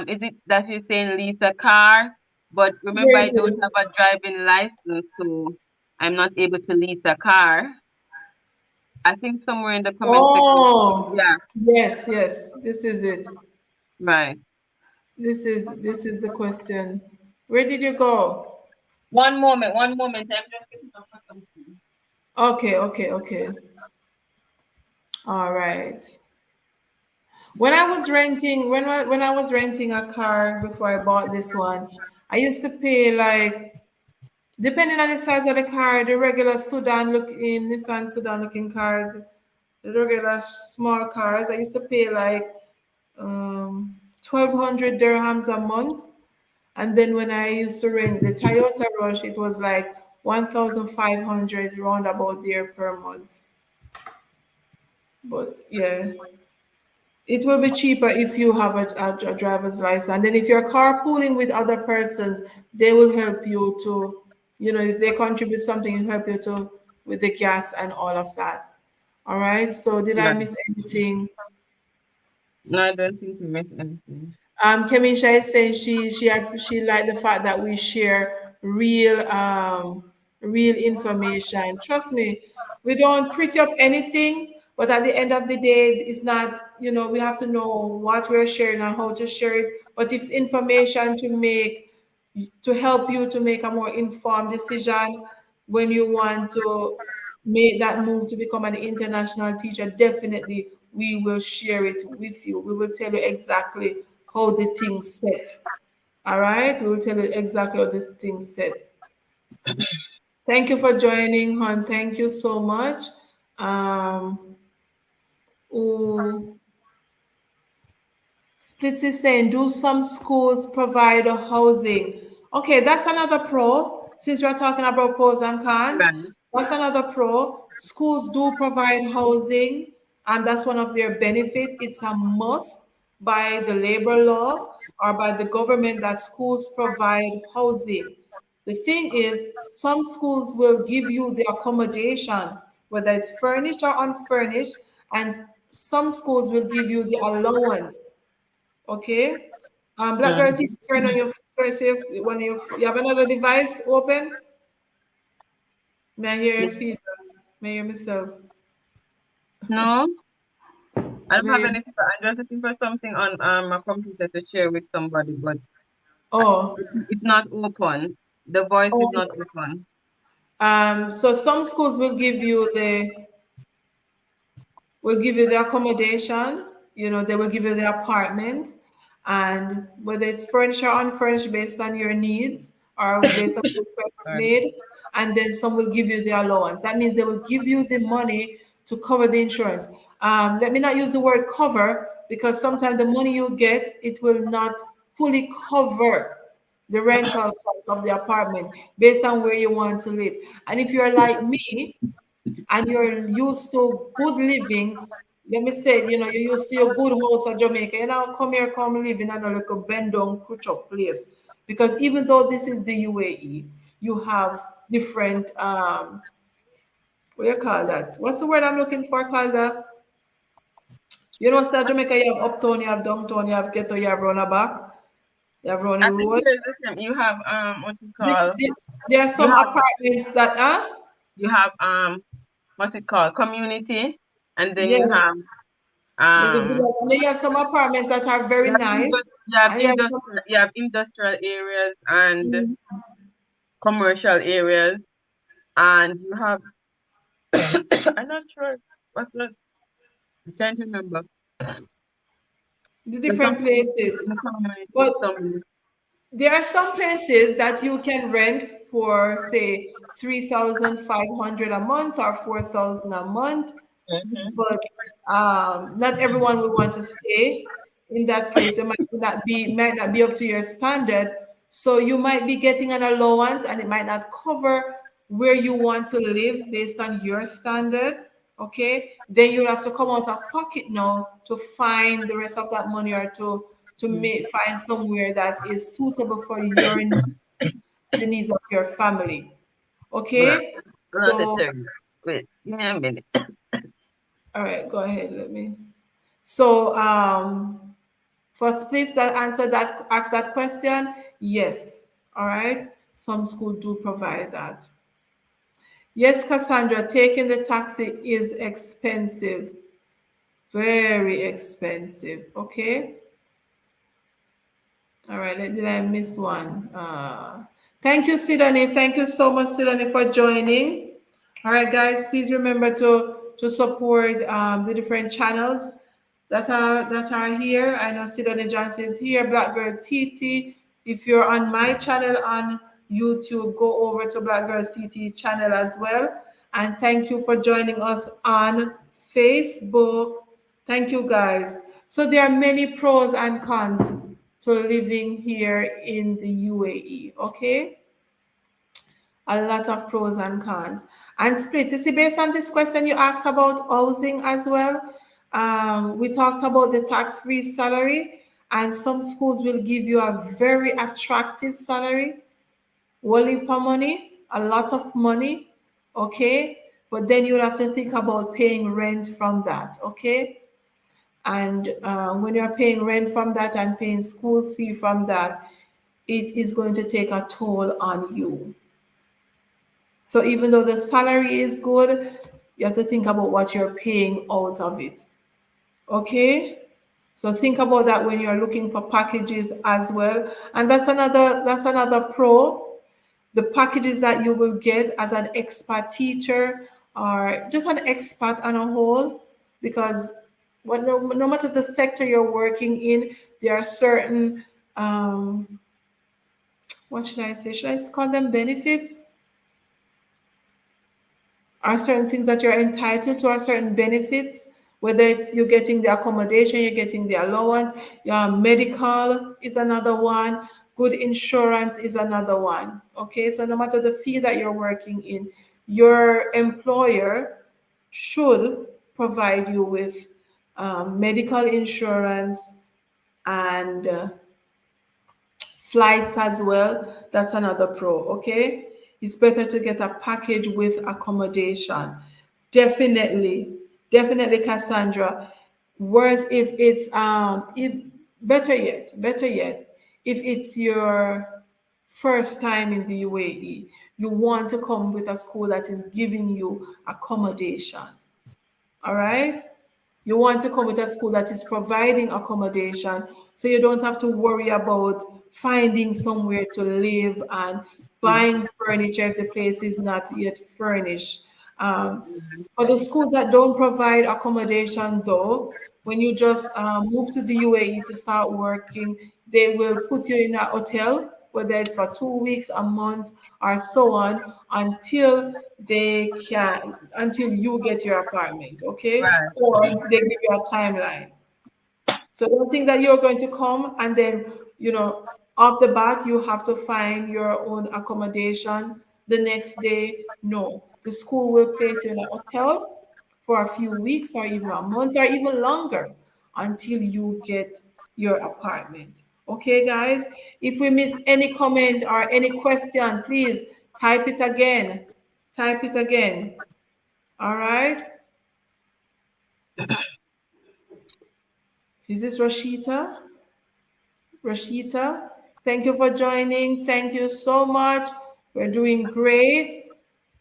Is it that you're saying lease a car? But remember, Where I is don't this? have a driving license, so I'm not able to lease a car. I think somewhere in the comment section. Oh, Yeah, yes, yes. This is it. right. This is the question. Where did you go? One moment, one moment. I'm just getting up for something. Okay, okay, okay. All right. When I was renting a car before I bought this one, I used to pay like, depending on the size of the car, the regular Nissan Sudan looking cars, the regular small cars, I used to pay like 1,200 dirhams a month. And then when I used to rent the Toyota Rush, it was like 1,500 round about there per month. But yeah, it will be cheaper if you have a driver's license. And then if you're carpooling with other persons, they will help you to, if they contribute something, it'll help you to with the gas and all of that. All right. So did I Right. miss anything? No, I don't think you missed anything. Kamisha is saying she liked the fact that we share real information. Trust me, we don't pretty up anything, but at the end of the day, it's not, we have to know what we're sharing and how to share it. But it's information to help you to make a more informed decision when you want to make that move to become an international teacher. Definitely we will share it with you. We will tell you exactly how the things set. All right, we will tell you exactly how the things set. Thank you for joining, hon. Thank you so much. Um ooh, Splits is saying, do some schools provide a housing? Okay, that's another pro. Since we're talking about pros and cons, Right. that's another pro. Schools do provide housing, and that's one of their benefits. It's a must by the labor law or by the government that schools provide housing. The thing is, some schools will give you the accommodation, whether it's furnished or unfurnished, and some schools will give you the allowance. Okay. Black girl, Mm. turn on your cursive when you have another device open. May I hear your feedback? May I hear myself? No, I don't May I have hear... anything. But I'm just looking for something on my computer to share with somebody, but Oh, it's not open. The voice is oh. not open. So some schools will give you the accommodation, they will give you the apartment, and whether it's furnished or unfurnished based on your needs or based on the requests Sorry. made, and then some will give you the allowance. That means they will give you the money to cover the insurance. Let me not use the word cover. because sometimes the money you get, it will not fully cover the rental cost of the apartment based on where you want to live. And if you're like me and you're used to good living, let me say, you're used to your good house at Jamaica, come here, come live in a little bend down, crutch up place. Because even though this is the UAE, you have different, what do you call that? What's the word I'm looking for? Called South Jamaica, you have uptown, you have downtown, you have ghetto, you have roundabout, you have I running think road. here is the same. You have what you Dif- call dif- There are you some have apartments that are, you have what's it called community, and then you yes, have you have the um villa, and then you have some apartments that are very nice, and you have some. you have industrial areas and Mhm. commercial areas, and you have I'm not sure what's the I can't remember. The There's some different places. in the community, But there are some places that you can rent for, say, 3,500 a month or 4,000 a month. Mhm. But not everyone will want to stay in that place. It might not be up to your standard. So you might be getting an allowance, and it might not cover where you want to live based on your standard. Okay, then you'll have to come out of pocket now to find the rest of that money, or find somewhere that is suitable for your needs, the needs of your family. Right. Okay, Let me so tell you. Wait, give me a minute. all right, go ahead. Let me. So, for splits that ask that question, yes. All right. Some schools do provide that. Yes, Cassandra, taking the taxi is expensive, very expensive. Okay. All right. Did I miss one? Thank you, Sidonie. Thank you so much, Sidonie, for joining. All right, guys, please remember to support the different channels that are here. I know Sidonie Johnson is here, Black Girl TT. If you're on my channel on YouTube, go over to Black Girl TT channel as well. And thank you for joining us on Facebook. Thank you, guys. So there are many pros and cons to living here in the UAE. Okay, a lot of pros and cons. And split. You see, based on this question you asked about housing as well, we talked about the tax-free salary, and some schools will give you a very attractive salary, only per money, a lot of money. Okay, but then you'll have to think about paying rent from that. Okay, and when you're paying rent from that and paying school fee from that, it is going to take a toll on you. So even though the salary is good, you have to think about what you're paying out of it. Okay? So think about that when you're looking for packages as well. And that's another pro. The packages that you will get as an expat teacher, or just an expat on a whole, because no matter the sector you're working in, there are certain, what should I say? Should I call them benefits? Are certain things that you're entitled to, are certain benefits, whether it's you're getting the accommodation, you're getting the allowance, your medical is another one, good insurance is another one. Okay, so no matter the field that you're working in, your employer should provide you with medical insurance and flights as well. That's another pro. Okay, it's better to get a package with accommodation. Definitely, definitely, Cassandra. Worse if it's better yet, if it's your first time in the UAE, you want to come with a school that is giving you accommodation. All right. You want to come with a school that is providing accommodation, so you don't have to worry about finding somewhere to live and buying furniture if the place is not yet furnished. For the schools that don't provide accommodation, though, when you just move to the UAE to start working, they will put you in a hotel, whether it's for 2 weeks, a month, or so on, until you get your apartment, okay? Right. Or they give you a timeline. So don't think that you're going to come and then, off the bat, you have to find your own accommodation the next day. No, the school will place you in a hotel for a few weeks or even a month or even longer until you get your apartment. Okay, guys? If we miss any comment or any question, please type it again. Type it again. All right? Is this Rashita? Rashita, thank you for joining. Thank you so much. We're doing great.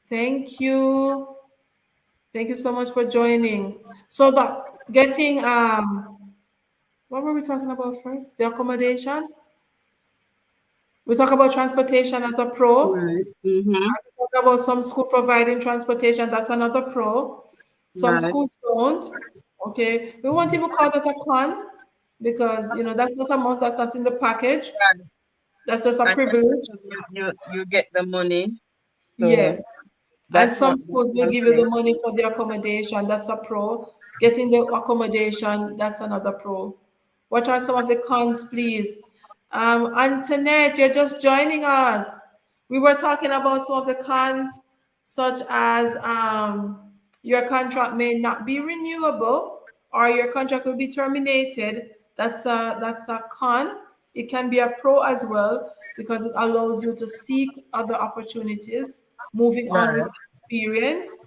Thank you. Thank you so much for joining. So the getting what were we talking about first? The accommodation. We talk about transportation as a pro. Right. Mm-hmm. We talk about some school providing transportation. That's another pro. Some Right. schools don't. Okay. We won't even call that a con because that's not a must, that's not in the package. Right. That's just a And privilege. especially you get the money, so Yes. And that's some not the schools will whole give you the thing. money for the accommodation. That's a pro. Getting the accommodation, that's another pro. What are some of the cons, please? Antoinette, you're just joining us. We were talking about some of the cons, such as your contract may not be renewable or your contract will be terminated. That's a con. It can be a pro as well because it allows you to seek other opportunities, moving on with Right. experience.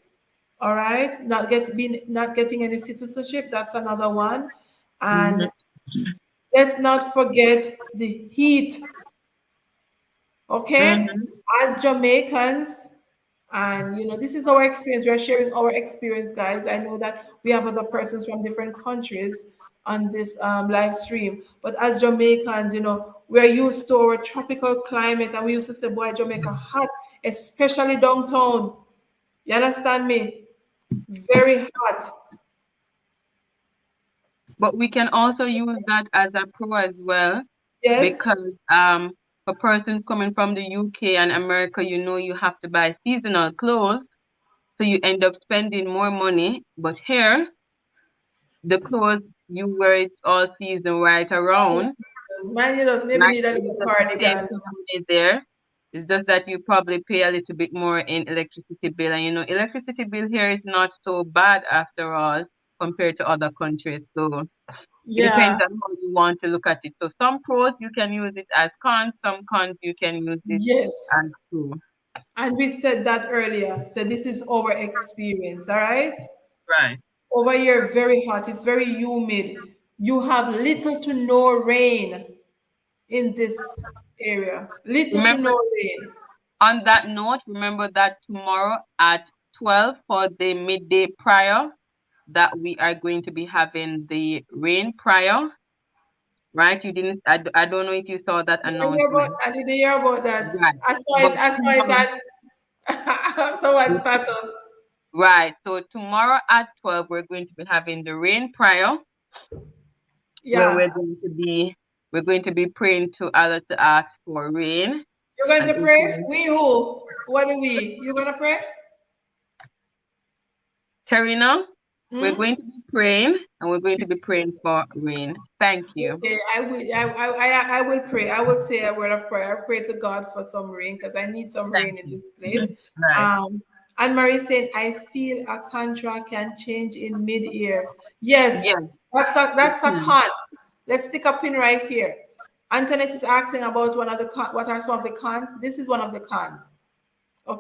All right, not getting any citizenship. That's another one, Mm-hmm. and let's not forget the heat. Okay, Mm-hmm. as Jamaicans, and this is our experience. We are sharing our experience, guys. I know that we have other persons from different countries on this live stream, but as Jamaicans, we're used to our tropical climate, and we used to say, "Boy, Jamaica hot, especially downtown." You understand me? Very hot. But we can also use that as a pro as well, Yes, because for persons coming from the UK and America, you have to buy seasonal clothes, so you end up spending more money. But here, the clothes you wear it all season right around, mine, does maybe right? need a So you little just save cardigan. some money there. It's just that you probably pay a little bit more in electricity bill, and electricity bill here is not so bad after all compared to other countries. So it Yeah, depends on how you want to look at it. So some pros you can use it as cons, some cons you can use it yes. as pro. And we said that earlier. So this is our experience, all right? Right. Over here, very hot. It's very humid. You have little to no rain in this area. Little to Remember, no rain. on that note, remember that tomorrow at 12 for the midday prayer, that we are going to be having the rain prayer, right? You didn't, I don't know if you saw that announcement. I didn't hear about that. Right. I saw But it. I saw it tomorrow, at I saw it status. right. So tomorrow at 12, we're going to be having the rain prayer, where Yeah. we're going to be praying to Allah to ask for rain. You're going And to if pray? We who? What are we? You gonna pray? Karina, we're Hmm? going to be praying, and we're going to be praying for rain. Thank you. Okay, I will. I will pray. I will say a word of prayer. I pray to God for some rain because I need some Thank rain in you. this place. Right. And Marie saying, I feel a contract can change in mid-year. Yes, Yes, it that's a can. con. Let's stick a pin right here. Antoinette is asking about one of the what are some of the cons. This is one of the cons.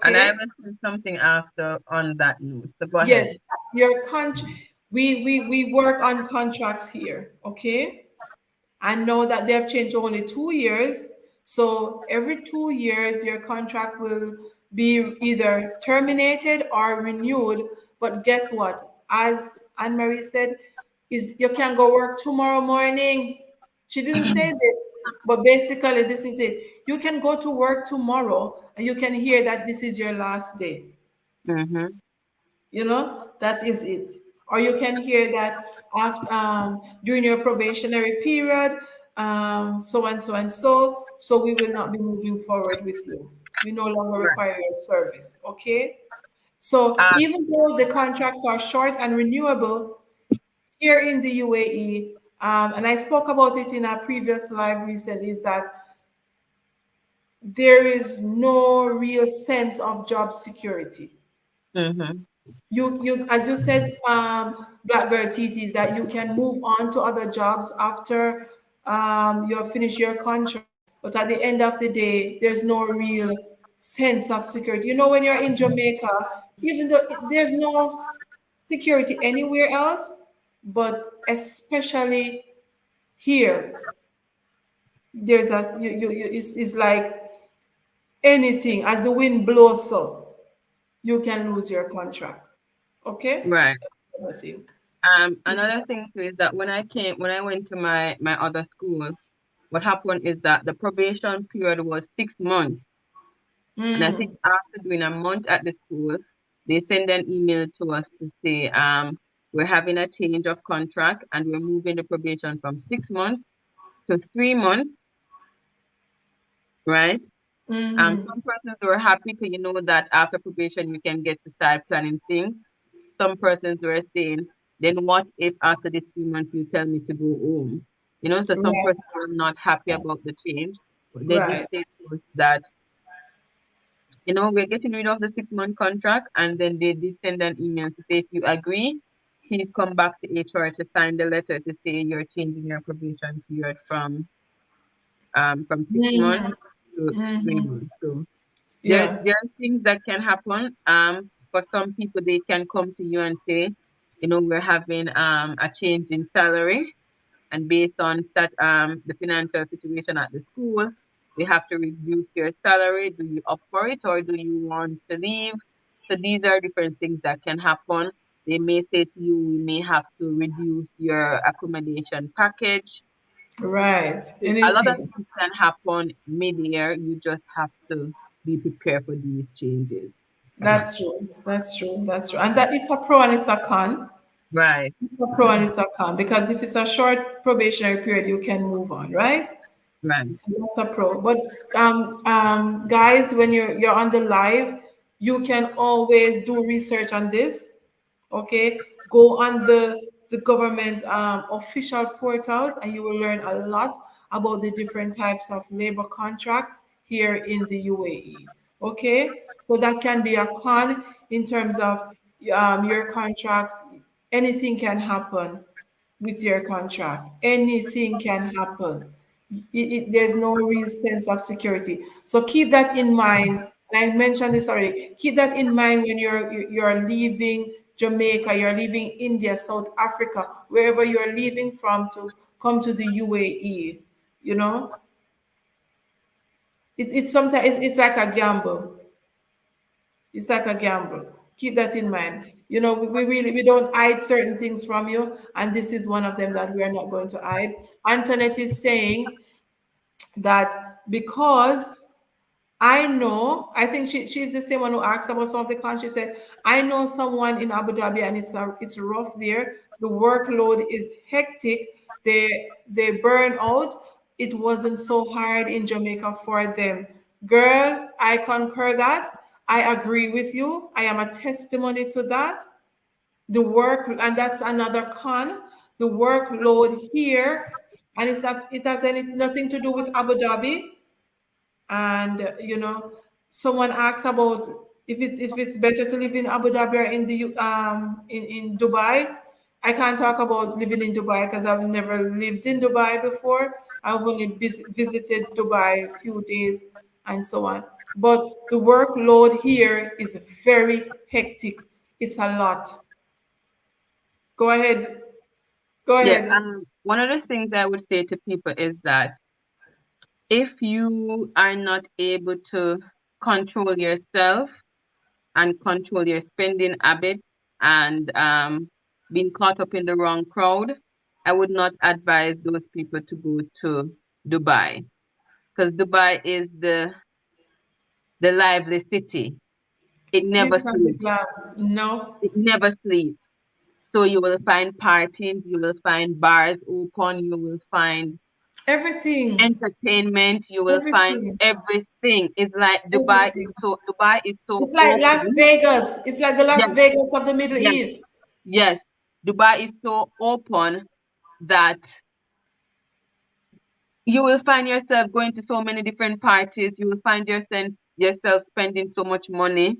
And I Okay. will say something after on that note. So go Yes, ahead. your we work on contracts here. Okay. I know that they have changed only 2 years. So every 2 years, your contract will be either terminated or renewed. But guess what? As Anne Marie said, is you can go work tomorrow morning. She didn't say this, but basically this is it. You can go to work tomorrow and you can hear that this is your last day. Mm-hmm. That is it. Or you can hear that after during your probationary period, so and so and so we will not be moving forward with you. We no longer Right. require your service. Okay. So Uh, even though the contracts are short and renewable here in the UAE, and I spoke about it in a previous live recently, is that there is no real sense of job security. Mm-hmm. You as you said, Black Girl TT, is that you can move on to other jobs after you finish your contract. But at the end of the day, there's no real sense of security. You know, when you're in Jamaica, even though there's no security anywhere else, but especially here, there's a it's like anything as the wind blows up, you can lose your contract. Okay, Right. I think. Another thing too is that when I went to my other school, what happened is that the probation period was 6 months. And I think Mm, after doing a month at the school, they send an email to us to say, we're having a change of contract and we're moving the probation from 6 months to 3 months, right? mm-hmm. Some persons were happy to, that after probation you can get to start planning things. Some persons were saying, then what if after the 3 months you tell me to go home? So some Right, persons were not happy about the change. But they did right, say to us that, we're getting rid of the 6 month contract, and then they did send an email to say if you agree, please come back to HR to sign the letter to say you're changing your probation period from 6 months mm-hmm. to three Mm-hmm. months. So Yeah, there are things that can happen. For some people, they can come to you and say, we're having a change in salary, and based on that the financial situation at the school, we have to reduce your salary. Do you opt for it or do you want to leave? So these are different things that can happen. They may say to you, we may have to reduce your accommodation package. right. So a lot of Anything. things can happen mid-year. You just have to be prepared for these changes. That's true. That's true. That's true. And that it's a pro and it's a con. Right, It's a pro and it's a con, because if it's a short probationary period, you can move on, right? right. So that's a pro. But guys, when you're on the live, you can always do research on this. Okay, go on the government official portals, and you will learn a lot about the different types of labor contracts here in the UAE. Okay, so that can be a con in terms of your contracts. Anything can happen with your contract. Anything can happen. There's no real sense of security. So keep that in mind. And I mentioned this already. Keep that in mind when you're leaving Jamaica, you're leaving India, South Africa, wherever you're leaving from to come to the UAE. You know, it's sometimes it's like a gamble. It's like a gamble. Keep that in mind. You know, we really we don't hide certain things from you, and this is one of them that we are not going to hide. Antoinette is saying that because I know, I think she's the same one who asked about some of the cons. She said, I know someone in Abu Dhabi and it's rough there. The workload is hectic. They burn out. It wasn't so hard in Jamaica for them. Girl, I concur that. I agree with you. I am a testimony to that. The work, and that's another con, the workload here, and it's not, it has nothing to do with Abu Dhabi. And someone asks about if it's better to live in Abu Dhabi or in the in Dubai. I can't talk about living in Dubai because I've never lived in Dubai before. I've only visited Dubai a few days and so on. But the workload here is very hectic. It's a lot. Go ahead. Go Yeah, ahead. one of the things I would say to people is that if you are not able to control yourself and control your spending habits and being caught up in the wrong crowd, I would not advise those people to go to Dubai because Dubai is the lively city. It never Glitz and the sleeps. glam. No. It never sleeps. So you will find parties, you will find bars open, you will find Everything. entertainment, you will find Everything. everything. It's like Everything. Dubai is so It's like Las open. Vegas. It's like the Las Yes, Vegas of the Middle yes, East. yes. Dubai is so open that you will find yourself going to so many different parties. You will find yourself spending so much money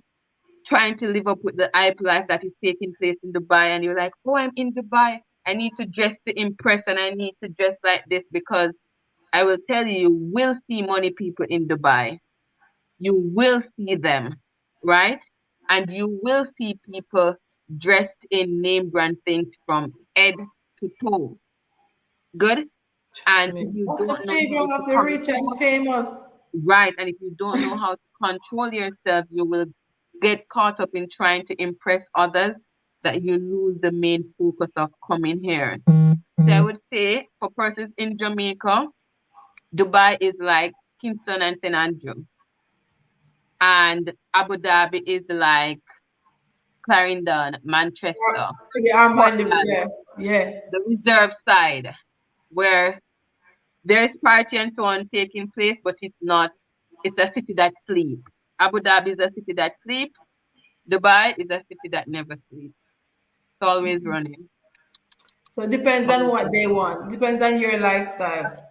trying to live up with the hype life that is taking place in Dubai, and you're like, oh, I'm in Dubai. I need to dress to impress, and I need to dress like this because I will tell you, you will see money people in Dubai. You will see them, right? And you will see people dressed in name brand things from head to toe. Good. Trust And me. if you That's the don't know flavor how to of the rich and control, famous. right, and if you don't know how to control yourself, you will get caught up in trying to impress others that you lose the main focus of coming here. So I would say for persons in Jamaica, Dubai is like Kingston and St. Andrew, and Abu Dhabi is like Clarendon, Manchester, The Armand, Portland, yeah, yeah. the reserve side, where there's party and so on taking place, but it's not, it's a city that sleeps. Abu Dhabi is a city that sleeps. Dubai is a city that never sleeps. It's always running. So it depends on Always what they running. want. Depends on your lifestyle.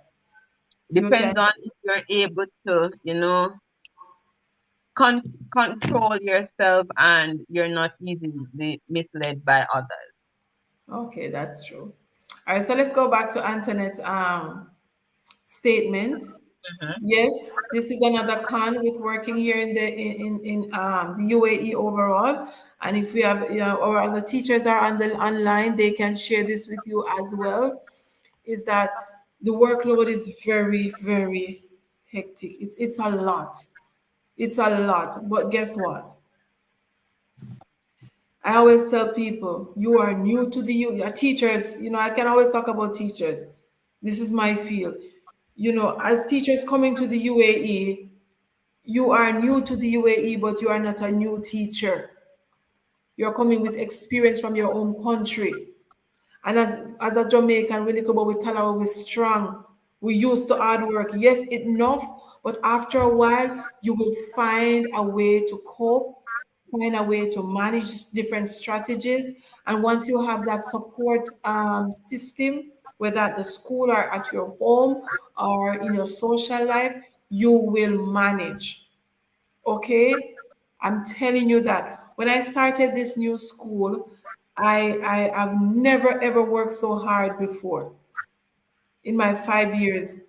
You can. Depends on if you're able to, control yourself and you're not easily misled by others. Okay, that's true. All right, so let's go back to Antoinette's statement. Yes, this is another con with working here in the UAE overall. And if we have, or other teachers are on the online, they can share this with you as well. Is that the workload is very, very hectic. It's a lot. It's a lot. But guess what? I always tell people, you are new to the teachers. I can always talk about teachers. This is my field. As teachers coming to the UAE, you are new to the UAE, but you are not a new teacher. You're coming with experience from your own country. And as a Jamaican, we look about we tell our we strong. We used to hard work. Yes, enough, but after a while, you will find a way to cope, find a way to manage different strategies. And once you have that support system, whether at the school or at your home or in your social life, you will manage. Okay, I'm telling you that when I started this new school, I have never ever worked so hard before in my 5 years.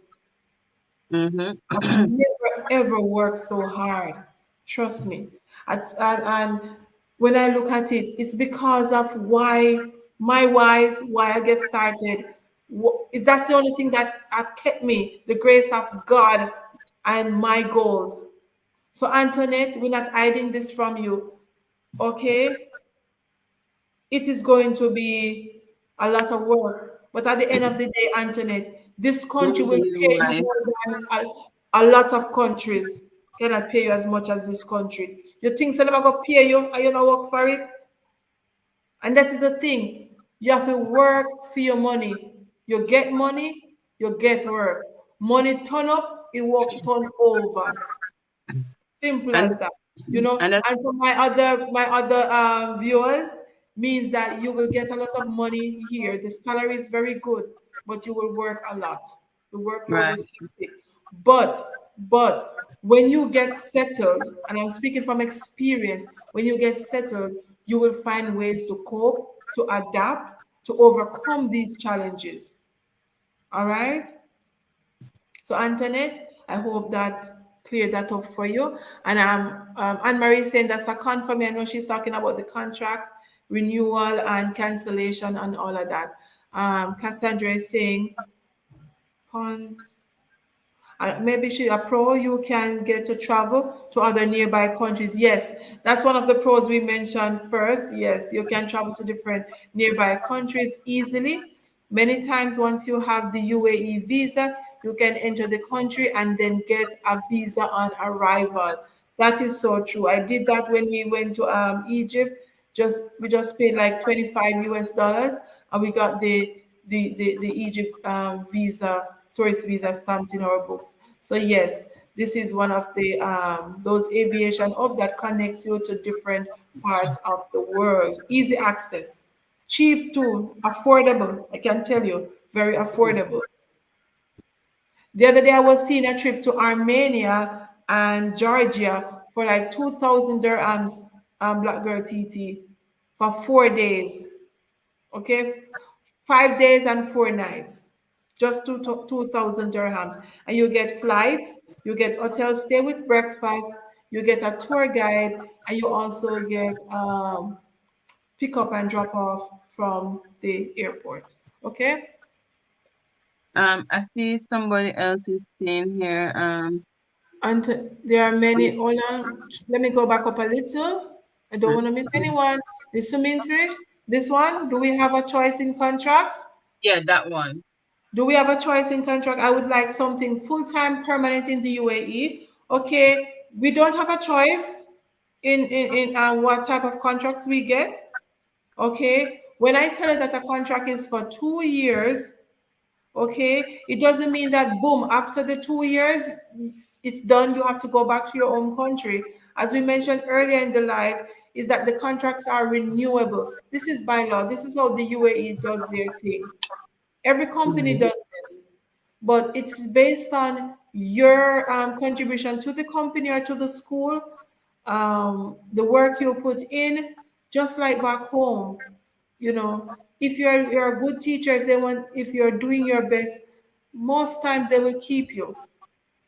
Mm-hmm. I've never ever worked so hard. Trust me. And when I look at it, it's because of why I get started. That's the only thing that had kept me, the grace of God and my goals. So, Antoinette, we're not hiding this from you. Okay? It is going to be a lot of work. But at the end of the day, Antoinette, this country will Real pay you life. more than a lot of countries cannot pay you as much as this country. You think so never go pay you and you not work for it? And that is the thing. You have to work for your money. You get money, you get work. Money turn up, it work turn over. Simple And as that. you know and that's and for my other viewers, means that you will get a lot of money here. The salary is very good, but you will work a lot. The workload right. is hectic. But when you get settled, and I'm speaking from experience, when you get settled, you will find ways to cope, to adapt, to overcome these challenges. All right. So, Antoinette, I hope that cleared that up for you. And Anne Marie saying that's a con for me. I know she's talking about the contracts, renewal, and cancellation, and all of that. Cassandra is saying, cons. Maybe she a pro, you can get to travel to other nearby countries. Yes, that's one of the pros we mentioned first. Yes, you can travel to different nearby countries easily. Many times, once you have the UAE visa, you can enter the country and then get a visa on arrival. That is so true. I did that when we went to Egypt. We just paid like 25 US dollars, and we got the Egypt visa, tourist visa stamped in our books. So yes, this is one of the those aviation hubs that connects you to different parts of the world. Easy access, cheap too, affordable. I can tell you, very affordable. The other day I was seeing a trip to Armenia and Georgia for like 2,000 dirhams, Black Girl TT, for 4 days. Okay, 5 days and 4 nights, just 2,000 dirhams. And you get flights, you get hotel stay with breakfast, you get a tour guide, and you also get pick up and drop off from the airport. Okay. I see somebody else is saying here. And there are many. Hold on, let me go back up a little. I don't want to miss anyone. The Sumin this one. Do we have a choice in contracts? Yeah, that one. Do we have a choice in contract? I would like something full-time permanent in the UAE. Okay, we don't have a choice in what type of contracts we get. Okay, when I tell you that a contract is for 2 years, okay, it doesn't mean that boom, after the 2 years, it's done. You have to go back to your home country. As we mentioned earlier in the live, is that the contracts are renewable. This is by law. This is how the UAE does their thing. Every company Mhm. does this, but it's based on your contribution to the company or to the school, the work you put in, just like back home. You know, if you're a good teacher, if you're doing your best, most times they will keep you.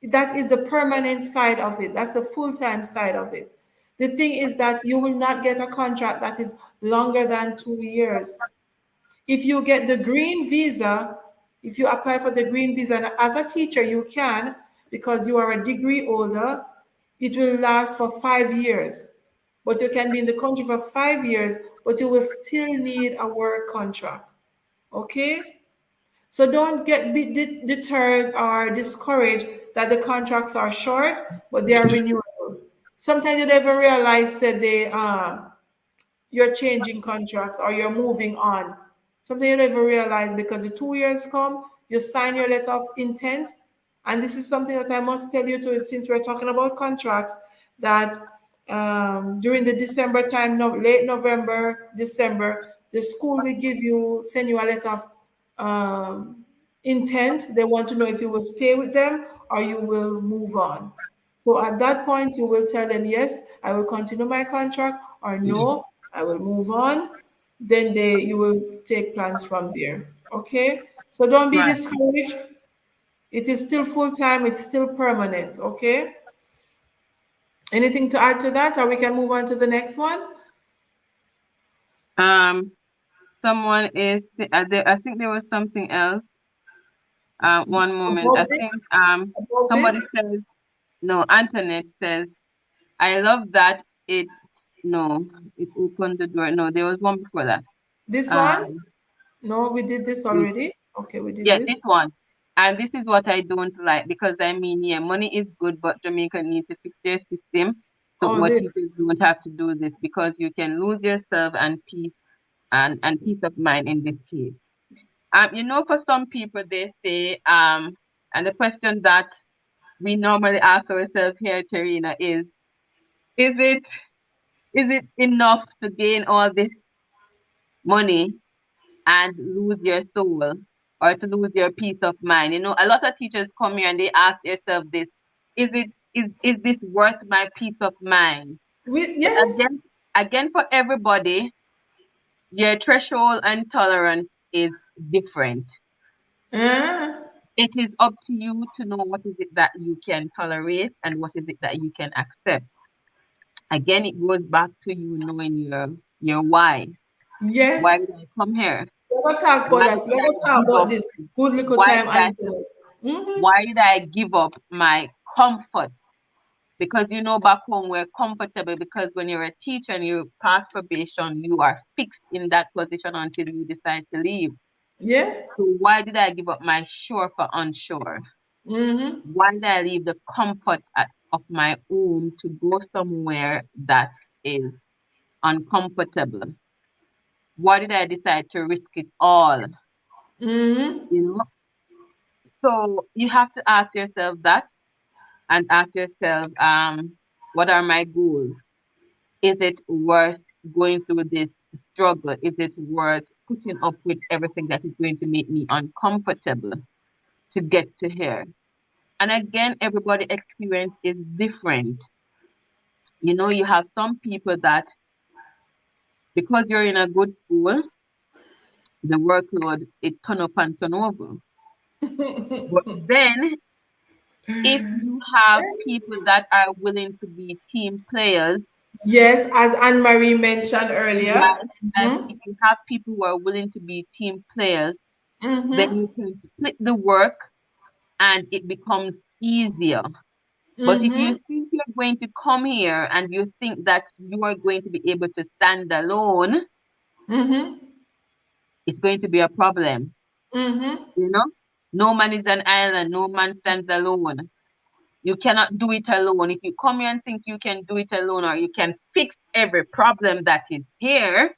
That is the permanent side of it. That's the full-time side of it. The thing is that you will not get a contract that is longer than 2 years. If you get the green visa, if you apply for the green visa and as a teacher, you can because you are a degree holder, it will last for 5 years. But you can be in the country for 5 years, but you will still need a work contract. Okay? So don't get deterred or discouraged that the contracts are short, but they are renewable. Sometimes you don't even realize that you're changing contracts or you're moving on. Something you don't even realize because the 2 years come, you sign your letter of intent. And this is something that I must tell you too, since we're talking about contracts, that during the December time, no, late November, December, the school will send you a letter of intent. They want to know if you will stay with them or you will move on. So at that point, you will tell them, yes, I will continue my contract, or no, I will move on. Then you will take plans from there. Okay? So don't be Right. discouraged. It is still full time, it's still permanent. Okay? Anything to add to that, or we can move on to the next one? Um, someone is. I think there was something else. One moment. I About this? think About somebody this? says no. Antoinette says, "I love that it." No, it opened the door. No, there was one before that. This one? Um, No, we did this wait. already. Okay, we did Yeah, this this. one. And this is what I don't like because I mean, yeah, money is good, but Jamaica needs to fix their system so Oh, what this. teachers don't have to do this because you can lose yourself and peace and peace of mind in this case. For some people they say, and the question that we normally ask ourselves here, Tarina, is it is it enough to gain all this money and lose your soul or to lose your peace of mind? A lot of teachers come here and they ask themselves this, is this worth my peace of mind? But Yes. again for everybody, your threshold and tolerance is different. Ah, It is up to you to know what is it that you can tolerate and what is it that you can accept. Again, it goes back to you knowing your why. Why yes. did I come here? We're going to talk about Why this. did We're I going to talk give about up? this good little Why time. did I Mm-hmm. why did I give up my comfort? Because back home we're comfortable because when you're a teacher and you pass probation, you are fixed in that position until you decide to leave. Yeah. So why did I give up my shore for onshore? Mm-hmm. Why did I leave the comfort of my home to go somewhere that is uncomfortable? Why did I decide to risk it all? Mm-hmm. You know? So you have to ask yourself that and ask yourself, what are my goals? Is it worth going through this struggle? Is it worth putting up with everything that is going to make me uncomfortable to get to here? And again, everybody experience is different. You know, you have some people that because you're in a good school, the workload it turn up and turn over. But then if you have people that are willing to be team players, Yes, as Anne Marie mentioned earlier. right? And Mm-hmm. if you have people who are willing to be team players, then Mm-hmm. you can split the work and it becomes easier. But if you Mm-hmm. think you're going to come here and you think that you are going to be able to stand alone, Mm-hmm. it's going to be a problem. Mm-hmm. You know, no man is an island, no man stands alone. You cannot do it alone. If you come here and think you can do it alone or you can fix every problem that is here,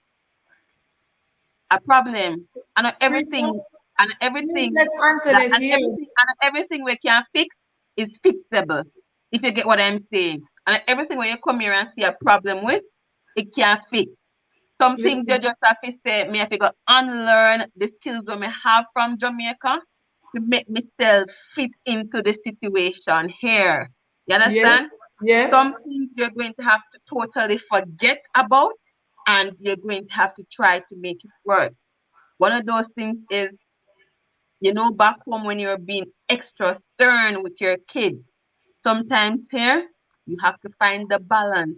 a problem and Preacher, everything and everything Preacher Antoinette here. and everything we can fix is fixable. If you get what I'm saying. And everything when you come here and see a problem with, it can fix. Some things you Listen, just have to say, me have to go unlearn the skills that I have from Jamaica to make myself fit into the situation here. You yes, understand? Some yes, things you're going to have to totally forget about and you're going to have to try to make it work. One of those things is, you know, back home when you're being extra stern with your kids, sometimes here you have to find the balance.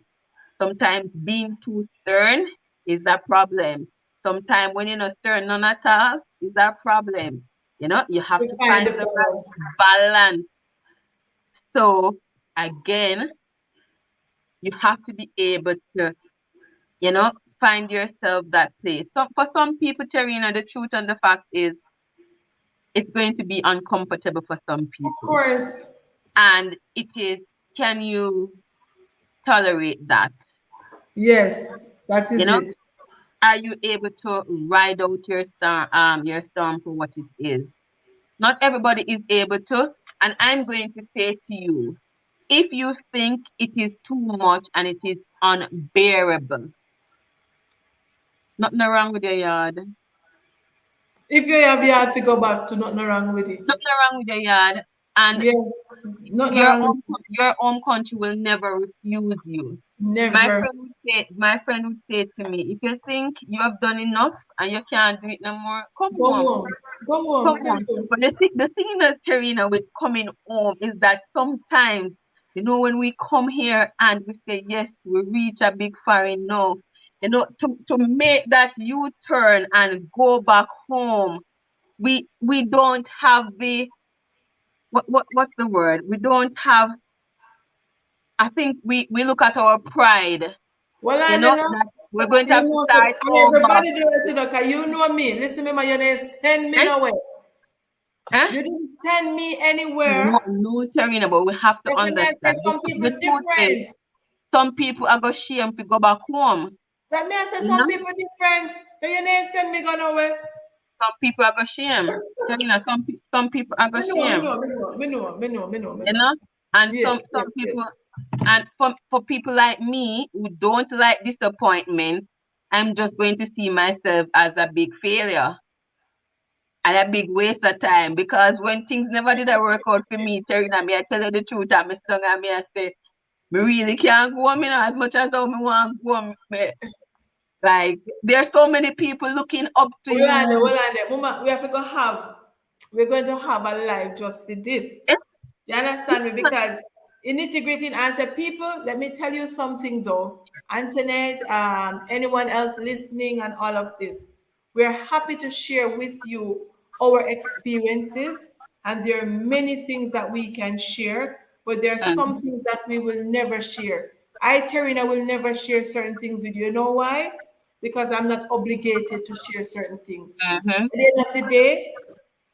Sometimes being too stern is a problem. Sometimes when you're not stern none at all is a problem. You know, you have we to find find the the balance. right balance. So again, you have to be able to, you know, find yourself that place. So for some people, Terina, the truth and the fact is it's going to be uncomfortable for some Of people. course, And it is, can you tolerate that? yes, that You is know, it. are you able to ride out your storm for what it is? Not everybody is able to, and I'm going to say to you, if you think it is too much and it is unbearable, nothing wrong with your yard. If you have yard to go back to, nothing wrong with it. Nothing wrong with your yard, and Yeah, nothing wrong with it. your home country will never refuse you. Never. My friend would say to me, if you think you have done enough and you can't do it no more, come Go home. home. Go home, Come on. simple. But the thing that Karina with coming home is that sometimes, you know, when we come here and we say, yes, we reach a big foreign now, you know, to make that U-turn and go back home, we don't have the what's the word? We don't have I think we look at our pride, Well, you I know, don't know. that we're going to You have to know, so, start and over. everybody do it, you know, because you know me. Listen, me, man, you didn't send me Eh? nowhere. Eh? You didn't send me No, anywhere. no, Karina, but we have to Yes, and I say understand. some people The truth is, different. some people are going to shame to go back home. That me I say You some know, people different. So you didn't send me go nowhere. some people are going to shame. Karina, some people are going Me to know, me shame. know, me know, me know, me know, me know, me You know. know, and Yes, some yes, yes. people, and for people like me who don't like disappointment, I'm just going to see myself as a big failure and a big waste of time because when things never did a work out for me, Terina, me I tell you the truth, I'm a song and me I say, me really can't go on, me know, as much as how me want to go on. Like there's so many people looking up to you. Hold on there. Mama, we have to go have, we're going to have a live just for this. Eh, You understand me? Because in integrating answer, people, let me tell you something though. Antoinette, anyone else listening and all of this, we're happy to share with you our experiences. And there are many things that we can share, but there are some mhm, things that we will never share. I, Terina, will never share certain things with you. You know why? Because I'm not obligated to share certain things. mhm, At the end of the day,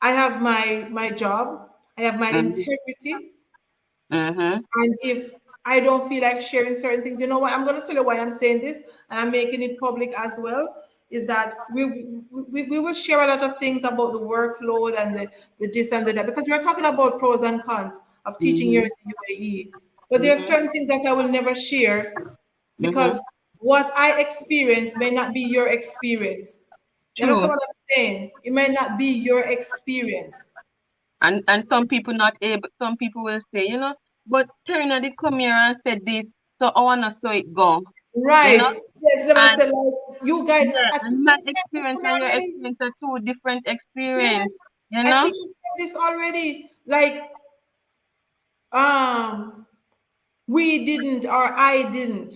I have my job, I have my mhm, integrity, mhm, and if I don't feel like sharing certain things, you know what? I'm going to tell you why I'm saying this, and I'm making it public as well. Is that we will share a lot of things about the workload and the this and the that because we're talking about pros and cons of teaching here in mhm, the UAE. But there are mhm, certain things that I will never share mhm. because what I experience may not be your experience. You understand True. what I'm saying? It may not be your experience. And some people not able. Some people will say, but Tarina did come here and said this, so I wanna so it go. You know, Right. Yes, they must and say like you guys. yeah, I think and you my said this experience to me and your already. experience are two different experience. Yes, You I know. teach you said this already. Like um, we didn't or I didn't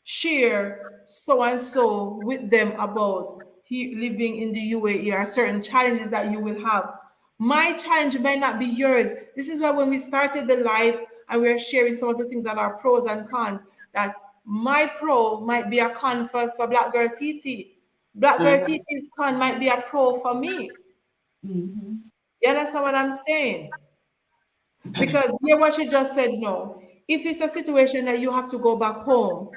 share so and so with them about living in the UAE or certain challenges that you will have. My challenge may not be yours. This is why when we started the live and we are sharing some of the things that are pros and cons, that my pro might be a con for Black Girl TT. Black Girl Mm-hmm. TT's con might be a pro for me. Mm-hmm. You understand what I'm saying? Because hear what you just said, no. If it's a situation that you have to go back home,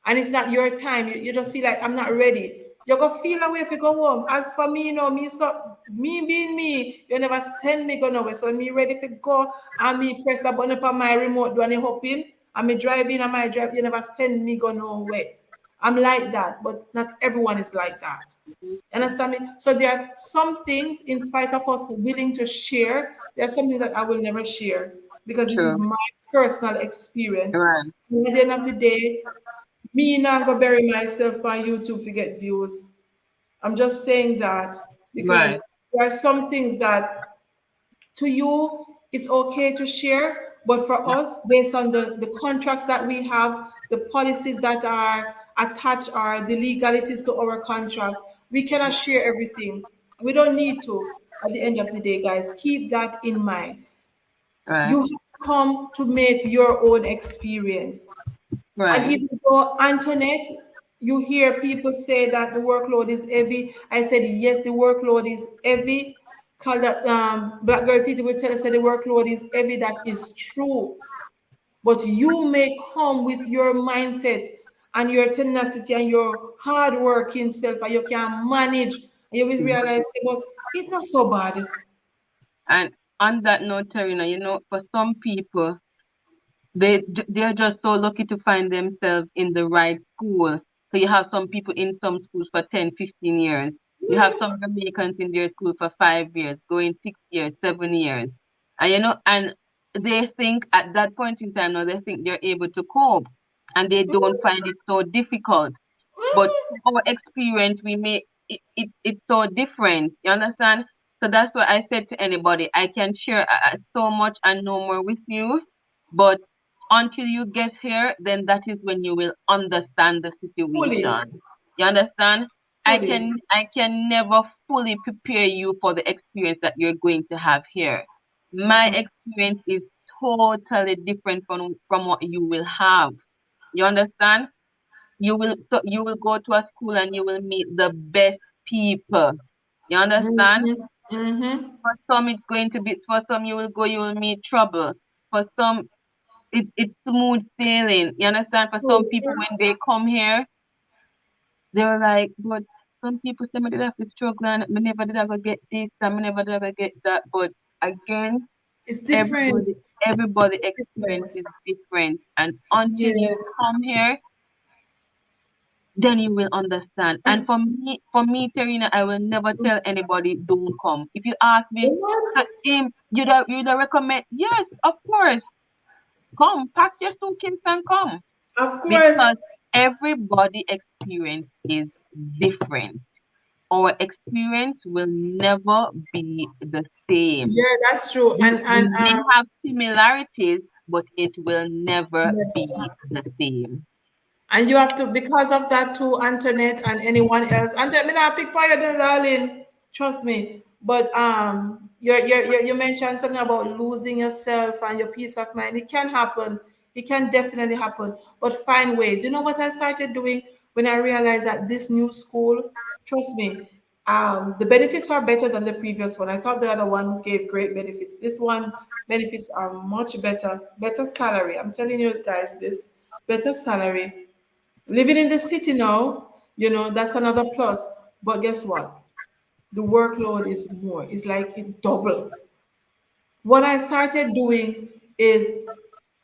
and it's not your time. You just feel like I'm not ready. You're gonna feel away if you go home. As for me, me being me, you never send me go nowhere. So me ready if you go and me press the button upon my remote do and hoping and me driving and my drive, you never send me go nowhere. I'm like that, but not everyone is like that. You understand me? So there are some things, in spite of us willing to share, there's something that I will never share because this is True. my personal experience. Right. And at the end of the day, me not go bury myself on YouTube to get views. I'm just saying that Right. because there are some things that to you it's okay to share, but for us, based on the contracts that we have, the policies that are attached, are the legalities to our contracts, we cannot share everything. We don't need to. At the end of the day, guys, keep that in mind. Right. You have to come to make your own experience. And Right. even though Antoinette, you hear people say that the workload is heavy. I said yes, the workload is heavy. Call that Black Girl Titi will tell us that the workload is heavy. That is true. But you may come with your mindset and your tenacity and your hard working self, and you can manage. And you will Mhm. realize, but it's not so bad. And on that note, Tarina, for some people, they're just so lucky to find themselves in the right school. So you have some people in some schools for 10, 15 years. You have some Jamaicans in their school for 5 years, going 6 years, 7 years. And they think at that point in time now they think they're able to cope and they don't find it so difficult. But from our experience, we may it's so different. You understand? So that's what I said to anybody. I can share so much and no more with you, but until you get here, then that is when you will understand the Fully, situation. You understand? I fully. can I can never fully prepare you for the experience that you're going to have here. My Mm-mm. experience is totally different from what you will have. You understand? You will go to a school and you will meet the best people. You understand? Mm-hmm. Mm-hmm. For some it's going to be, for some you will meet trouble. For some it's smooth sailing. You understand? For some True, people true. when they come here, they were like, but some people say me did have to struggle and me never did ever get this and me never did ever get that. But again, It's different. everybody experience Different. is different, and until you Yes. come here, then you will understand. And for me, Terina, I will never tell anybody don't come. If you ask me, What? you'd recommend, yes, of course, come, pack your suitcase and come, Of course. because everybody experience is different. Our experience will never be the same. Yeah, that's true. We may have similarities, but it will never Never. be the same. And you have to, because of that too, Antoinette and anyone else. And me not pick fire, darling. Trust me. But you mentioned something about losing yourself and your peace of mind. It can happen. It can definitely happen. But find ways. You know what I started doing when I realized that this new school, trust me, the benefits are better than the previous one. I thought the other one gave great benefits. This one benefits are much better. Better salary. I'm telling you guys this. Better salary. Living in the city now, that's another plus. But guess what? The workload is more. It's like it double. What I started doing is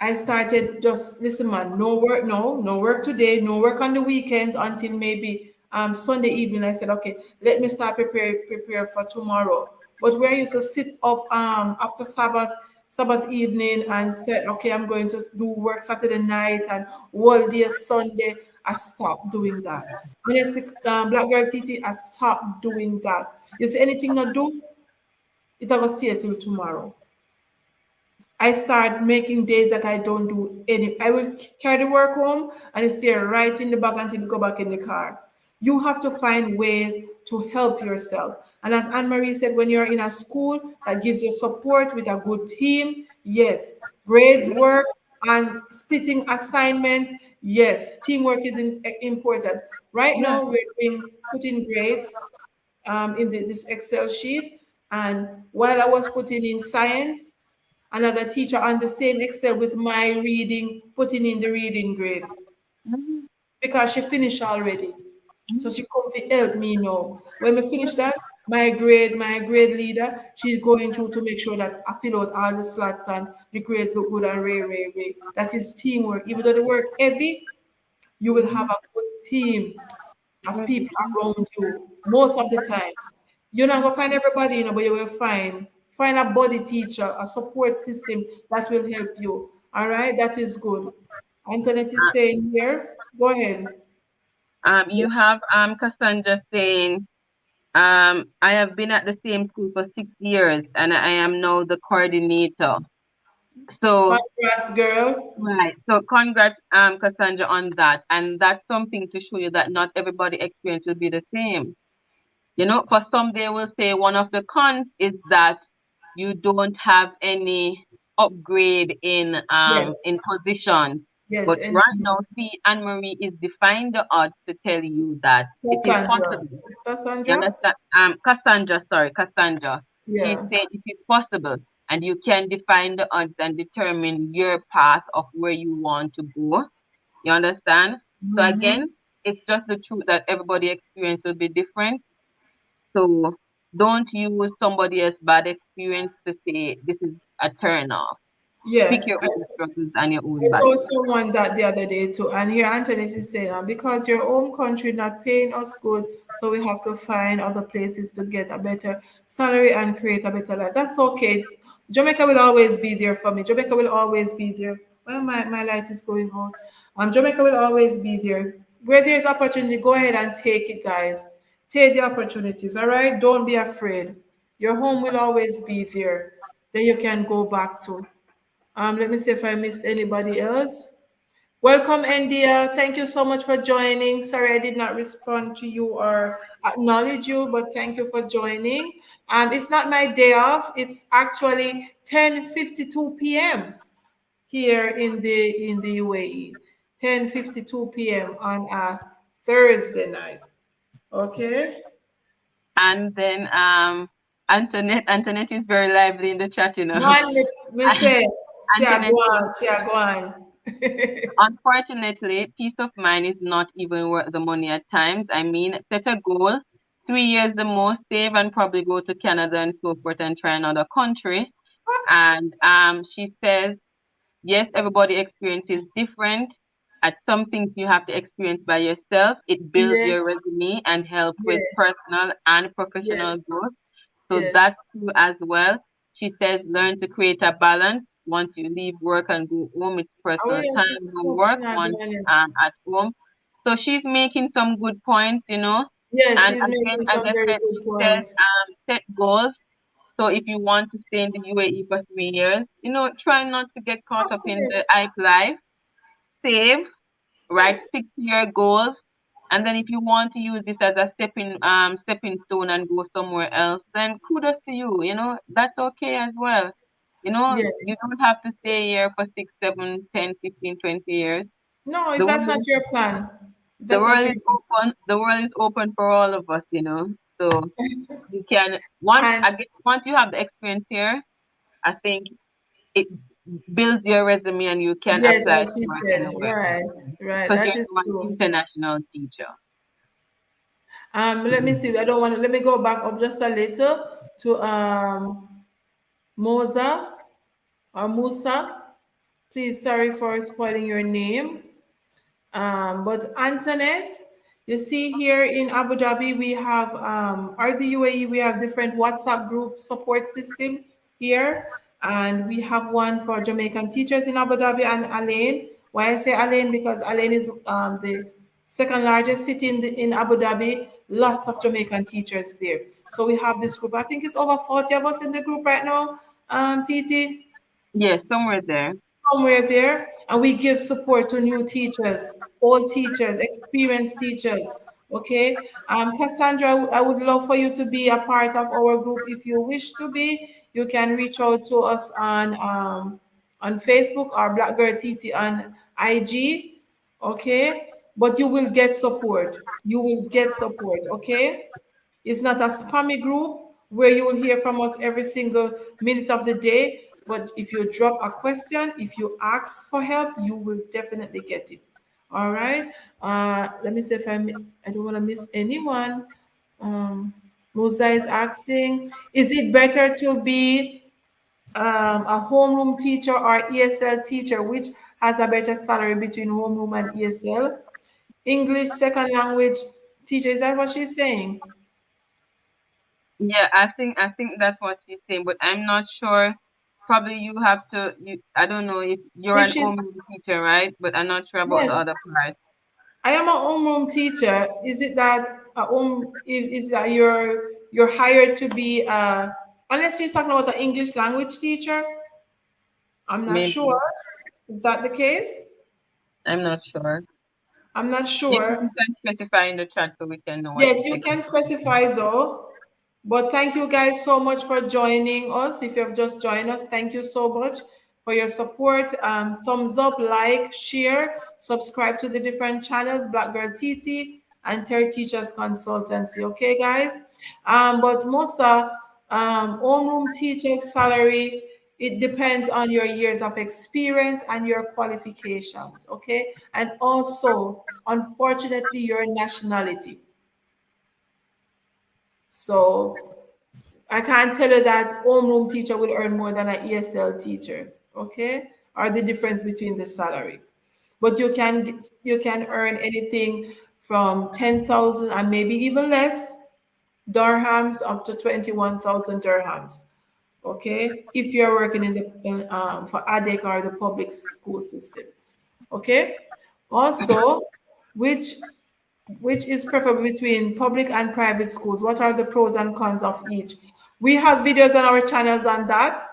I started just listen, man, no work, no work today, no work on the weekends until maybe Sunday evening. I said, okay, let me start prepare for tomorrow. But where I used to sit up after Sabbath evening and said, okay, I'm going to do work Saturday night and all day Sunday, I stopped doing that. Honestly, Black Girl TT, I stopped doing that. You see anything not do, it will stay till tomorrow. I start making days that I don't do any. I will carry the work home and stay right in the bag until you go back in the car. You have to find ways to help yourself. And as Anne Marie said, when you're in a school that gives you support with a good team, yes, grades work and splitting assignments, yes, teamwork is important. Right Yeah. now, we're doing putting grades in this Excel sheet. And while I was putting in science, another teacher on the same Excel with my reading, putting in the reading grade Mhm. because she finished already. So Mhm. she come to help me now. When we finish that, my grade leader, she's going through to make sure that I fill out all the slots and the grades look good and way. That is teamwork. Even though the work heavy, you will have Mhm. a good team of Good. people around you most of the time. You're not gonna find everybody, but you will find a body teacher, a support system that will help you. All right, that is good. Antoinette is saying here. Go ahead. You have Cassandra saying, I have been at the same school for 6 years and I am now the coordinator. So, Congrats, girl. right. So congrats, Cassandra, on that. And that's something to show you that not everybody experience will be the same. You know, for some they will say one of the cons is that you don't have any upgrade Yes, in positions. yes, But and right now, see, Anne Marie is defying the odds to tell you that it is Cassandra. possible. It's You Cassandra? understand? Cassandra, sorry, Cassandra. She's Yeah. saying it is possible, and you can define the odds and determine your path of where you want to go. You understand? So Mm-hmm. again, it's just the truth that everybody experience will be different. So don't use somebody else's bad experience to say this is a turn off. Pick Yeah. your own struggles and your own I told battles. someone that the other day too, and here Anthony is saying, because your home country not paying us good, so we have to find other places to get a better salary and create a better life. That's okay. Jamaica will always be there for me. Jamaica will always be there. Well, my light is going on. Jamaica will always be there. Where there's opportunity, go ahead and take it, guys. Take the opportunities, all right? Don't be afraid. Your home will always be there. Then you can go back to. Let me see if I missed anybody else. Welcome, India. Thank you so much for joining. Sorry I did not respond to you or acknowledge you, but thank you for joining. It's not my day off. It's actually 10:52 p.m. here in the UAE. 10:52 p.m. on a Thursday night. Okay. And then Antoinette is very lively in the chat, you know. Man, me say, Antoinette says, she a go on. unfortunately, peace of mind is not even worth the money at times. I mean, set a goal, 3 years the most, save and probably go to Canada and so forth and try another country. And she says, yes, everybody experience is different. At some things you have to experience by yourself. It builds Yeah, your resume and help with yeah, personal and professional yes, growth. So that's yes. true as well. She says, learn to create a balance. Once you leave work and go home, it's Oh personal yes, time, it's no good. work. Fina Once Ganya. at home. So she's making some good points, you know. Yeah, And she's again, making as some I very said, good she says, point. set goals. So if you want to stay in the UAE for 3 years, you know, try not to get caught Of up in the course. hype life. Save, right? Stick to your goals. And then if you want to use this as a stepping stone and go somewhere else, then kudos to you. You know, that's okay as well. You know, Yes. you don't have to stay here for 6, 7, 10, 15, 20 years. No, The that's not world your plan. the That's not world your is open. The world is open for all of us, you know. So you can plan. once you have the experience here, I think it builds your resume and you can Yes, apply as to she work said. anywhere Right, else right. because That you're is now an true. international teacher. Let me see. I don't want to. Let me go back up just a little to Moza or Musa. Please, sorry for spoiling your name. But Antoinette, You see here in Abu Dhabi, we have, or the UAE, we have different WhatsApp group support system here. And we have one for Jamaican teachers in Abu Dhabi and Alain. Why I say Alain? Because Alain is the second largest city in Abu Dhabi. Lots of Jamaican teachers there. So we have this group. I think it's over 40 of us in the group right now, Titi, Yes, somewhere there. somewhere there, and we give support to new teachers, old teachers, experienced teachers. Okay, Cassandra, I would love for you to be a part of our group. If you wish to be, you can reach out to us on Facebook or Black Girl TT on IG. Okay, but you will get support. You will get support. Okay. It's not a spammy group where you will hear from us every single minute of the day. But if you drop a question, if you ask for help, you will definitely get it. All right. Let me see if I don't want to miss anyone. Um, Musa is asking, is it better to be a homeroom teacher or ESL teacher? Which has a better salary between homeroom and ESL? English second language teacher, is that what she's saying? Yeah, I think that's what she's saying, but I'm not sure. Probably you have to. I don't know if you're If an she's home teacher, right? But I'm not sure about the Yes, other part. I am a homeroom teacher. Is it that is that you're hired to be unless you're talking about an English language teacher? I'm not Maybe sure. Is that the case? I'm not sure. I'm not Maybe sure. you can specify in the chat so we can know what Yes, you can exactly. specify though. But thank you guys so much for joining us. If you have just joined us, thank you so much for your support. Thumbs up, like, share, subscribe to the different channels, Black Girl TT and Terry Teachers Consultancy. Okay, guys? But most homeroom teachers' salary, it depends on your years of experience and your qualifications. Okay, and also, unfortunately, your nationality. So I can't tell you that homeroom teacher will earn more than an ESL teacher, okay? Or the difference between the salary. But you can earn anything from 10,000 and maybe even less dirhams up to 21,000 dirhams, okay? If you're working in the for ADEC or the public school system, okay? Also, which which is preferable between public and private schools? What are the pros and cons of each? We have videos on our channels on that.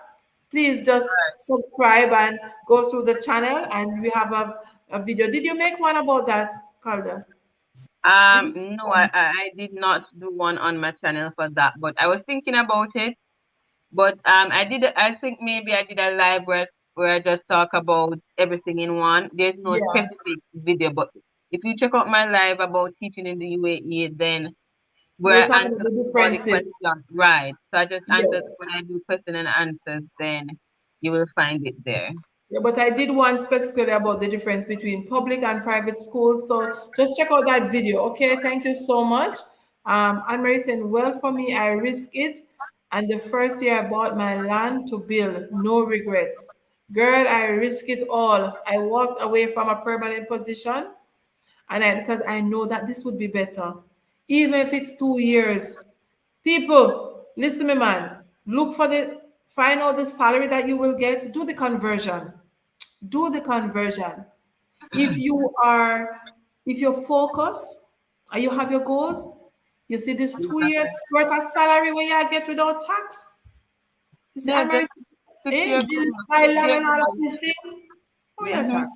Please just subscribe and go through the channel, and we have a video. Did you make one about that, Calder? Did you make No, one? I did not do one on my channel for that, but I was thinking about it. But I think maybe I did a live where I just talk about everything in one. There's no Yeah, specific video, but if you check out my live about teaching in the UAE, then you where will I talk about answer the all the differences. questions, right? So I just answered Yes. when I do question and answers, then you will find it there. Yeah, but I did one specifically about the difference between public and private schools. So just check out that video. Okay, thank you so much. Anne Marie said, well, for me, I risk it. And the first year I bought my land to build, no regrets. Girl, I risk it all. I walked away from a permanent position and because I know that this would be better. Even if it's 2 years. People, listen me, man. Find out the salary that you will get, do the conversion, do the conversion. If you are, if you're focused and you have your goals, you see this 2 years worth of salary where you get without tax. You see, Yeah, Anne Marie, just stick to your build goals. Stick to island your and all of goals. these things. Oh, yeah, Mm-hmm. tax.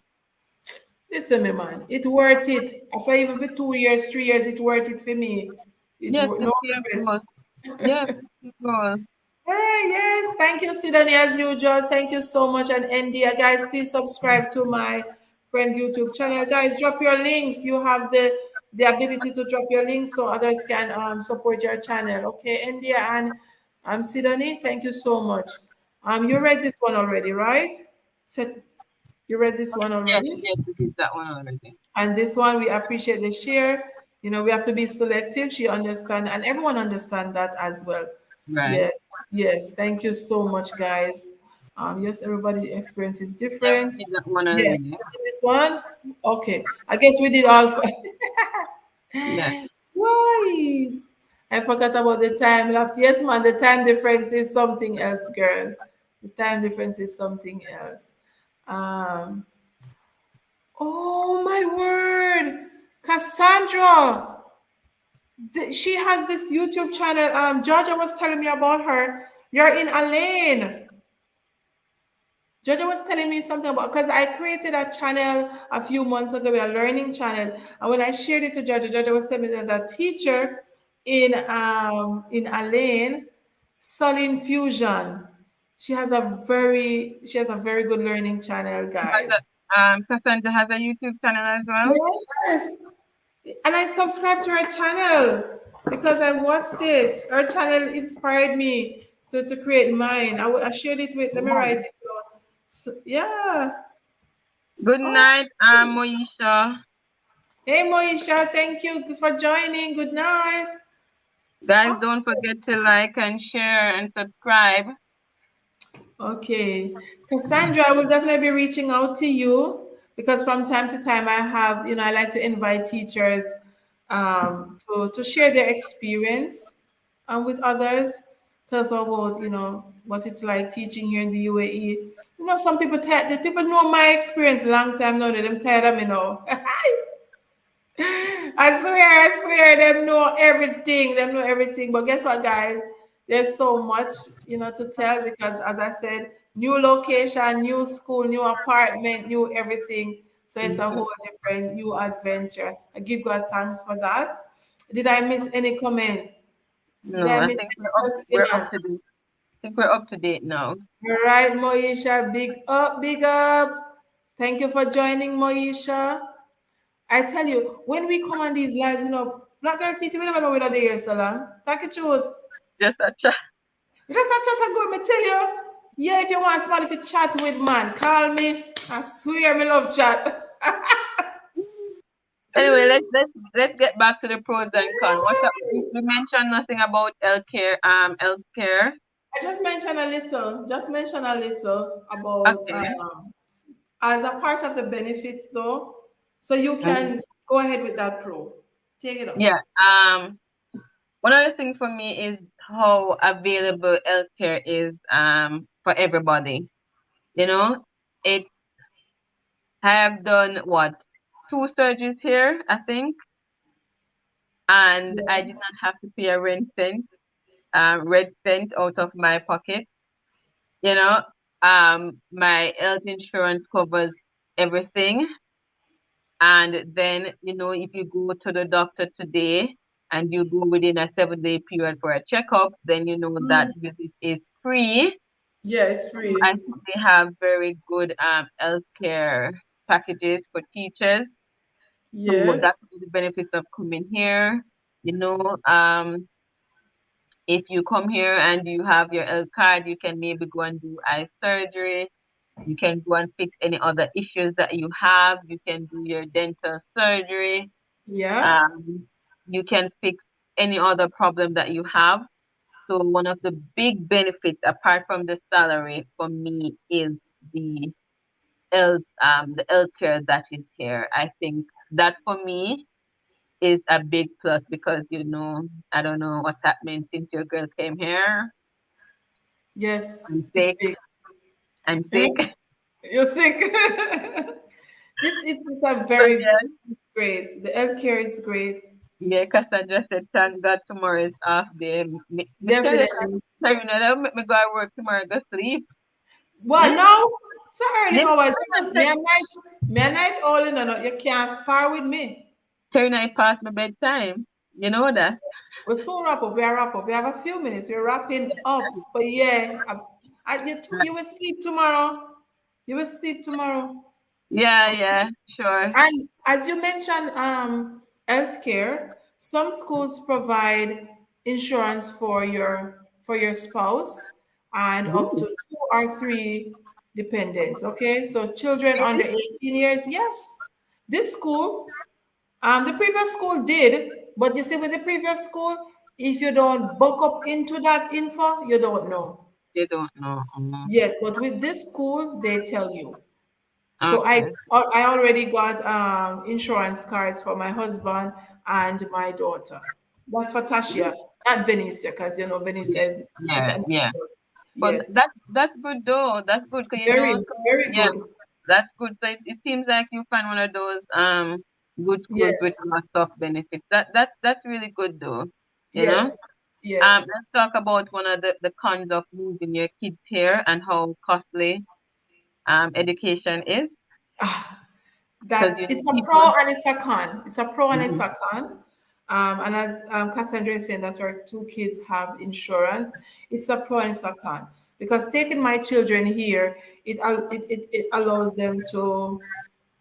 Listen, me, man, it worth it. After even for 2 years, 3 years, it worth it for me. Yes, No stick to your regrets. goals. Yes, stick to your goals. Hey, yes, thank you, Sidney, as usual. Thank you so much. And India, guys, please subscribe to my friend's YouTube channel. Guys, drop your links. You have the ability to drop your links so others can support your channel. Okay, India and Sidney, thank you so much. You read this one already, right? Said you read this one Yes, already? yes, we did that one already. And this one, we appreciate the share. We have to be selective. She understand, and everyone understand that as well. Right. Yes, yes. Thank you so much, guys. Yes, everybody experience is Yeah, different. we did that one Yes, already. this one. Okay, I guess we did all. Yeah. Why? I forgot about the time lapse. Yes, man, the time difference is something else, girl. The time difference is something else. Um, oh my word. Cassandra. She has this YouTube channel. Georgia was telling me about her. You're in a lane. Georgia was telling me something about because I created a channel a few months ago, a learning channel, and when I shared it to Georgia, Georgia was telling me there's a teacher in Elaine, Solin Fusion. She has a very good learning channel, guys. Cassandra has a YouTube channel as well. Yes, and I subscribed to her channel because I watched it. Her channel inspired me to create mine. I shared it with. Let me write Oh. it down. So, yeah. Good Oh, night, Moisha. hey Moisha, thank you for joining. Good night. Guys, Oh, don't forget to like and share and subscribe. okay. Cassandra, I will definitely be reaching out to you because from time to time I like to invite teachers to share their experience with others. Tell us about, what it's like teaching here in the UAE. Some people, the people know my experience long time now, them tired of me now. I swear, them know everything. Them know everything. But guess what, guys? There's so much, to tell because, as I said, new location, new school, new apartment, new everything. So it's a Mhm. whole different new adventure. I give God thanks for that. Did I miss any comment? Did No, I I miss think any question? we're up to date. I think we're up to date now. All right, Moisha, big up, big up. Thank you for joining, Moisha. I tell you, when we come on these lives, Black Girl TT, we never know whether they're here so long. Talk it truth. Just a chat. You just not chat and go, me tell you. Yeah, if you want somebody to chat with, man, call me. I swear, me love chat. Anyway, let's get back to the pros and cons. What's up? We mentioned nothing about healthcare. Just mention a little about Okay. as a part of the benefits, though. So you Mhm. can go ahead with that pro. Take it up. Yeah. One other thing for me is how available healthcare is for everybody. You know, it I have done what, two surgeries here, I think, and I Yeah. did not have to pay a red cent out of my pocket. You know, my health insurance covers everything, and then if you go to the doctor today and you go within a 7-day period for a checkup, then that Mm. visit is free. Yeah, it's I free. think they have very good healthcare packages for teachers. So that's Yes. one of the benefits of coming here. You know, um, if you come here and you have your health card, you can maybe go and do eye surgery. You can go and fix any other issues that you have. You can do your dental surgery. Yeah. Um, you can fix any other problem that you have. So one of the big benefits, apart from the salary, for me is the the healthcare that is here. I think that for me is a big plus because I don't know what's happening since your girl came here. Yes. I'm It's sick. big. I'm Eh? sick. You're sick. It's a So very good, yeah, it's great. The healthcare is great. yeah. Cassandra said, "Thank God tomorrow is off day." Me tell you, Definitely. Karina, don't make me go to work tomorrow. Go sleep. Well, Hmm? now it's early Yeah, hours. Me a night all in and out. You can't spar with me. Karina, it past my bedtime. You know that. We'll soon wrap up. We'll wrap up. We have a few minutes. We're wrapping up. But yeah, you will sleep tomorrow. You will sleep tomorrow. Yeah, yeah, sure. And as you mentioned, healthcare, some schools provide insurance for your spouse and up to Ooh, 2 or 3 dependents. Okay, so children under really? 18 years, yes. This school, the previous school did, but you see, with the previous school, if you don't buck up into that info, you don't know. They don't know. Yes, but with this school, they tell you. So Okay. I already got insurance cards for my husband and my daughter. That's for Tashia, not Venicia, because you know Venicia Yeah. is Yeah. an Yeah. But yes, that's good though. That's good because you know, very very yeah, good. that's good. So it seems like you find one of those good schools with Yes, lots of benefits. That's really good though. You know. yes, yes. Let's talk about one of the cons of losing your kids here and how costly education is. Ah, Because that you it's know a people. pro and it's a con. It's a pro and it's Mhm. a con. And as Cassandra is saying that her two kids have insurance, it's a pro and it's a con. Because taking my children here, it allows them to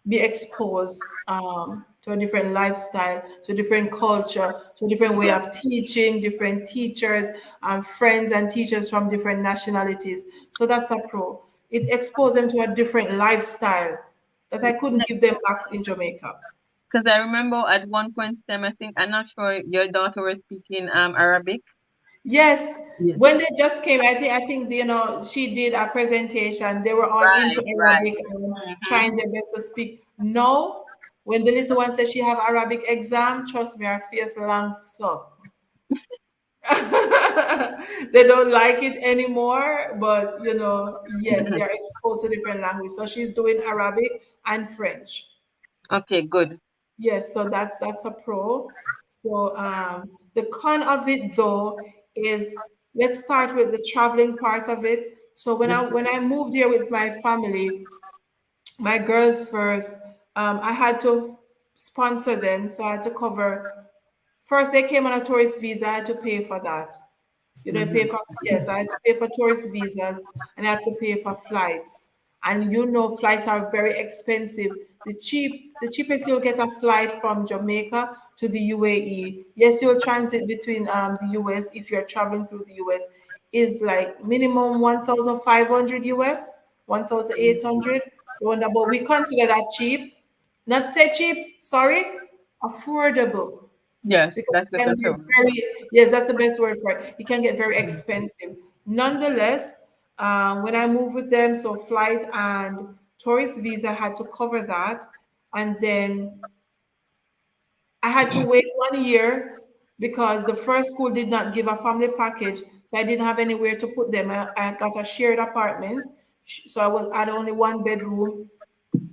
be exposed to a different lifestyle, to a different culture, to a different way Yeah. of teaching, different teachers, friends and teachers from different nationalities. So that's a pro. It exposed them to a different lifestyle that I couldn't give them back in Jamaica. Because I remember at one point in time, I think I'm not sure your daughter was speaking Arabic. Yes, Yes. when they just came, I think you know she did a presentation. They were all into Right. Right. Arabic and Mm-hmm. trying their best to speak. No, when the little one said she have Arabic exam, trust me, her face long so. They don't like it anymore, but you know, yes, they are exposed to different language. So she's doing Arabic and French. Okay. Good. Yes, so that's a pro. So the con of it though is let's start with the traveling part of it. So Mhm. when I moved here with my family, my girls first, I had to sponsor them, so I had to cover. First, they came on a tourist visa. I had to pay for that. You know, pay Mhm. for yes, I had to pay for tourist visas and I have to pay for flights. And you know, flights are very expensive. The cheapest you'll get a flight from Jamaica to the UAE. Yes, you'll transit between the US if you're traveling through the US is like minimum 1,500 US, 1,800. But we consider that cheap. Not say cheap, sorry, affordable Yes, because that's the it can best get one. very yes, that's the best word for it. It can get very expensive. Nonetheless, when I moved with them, so flight and tourist visa had to cover that, and then I had to wait 1 year because the first school did not give a family package, so I didn't have anywhere to put them. I got a shared apartment, so I had only one bedroom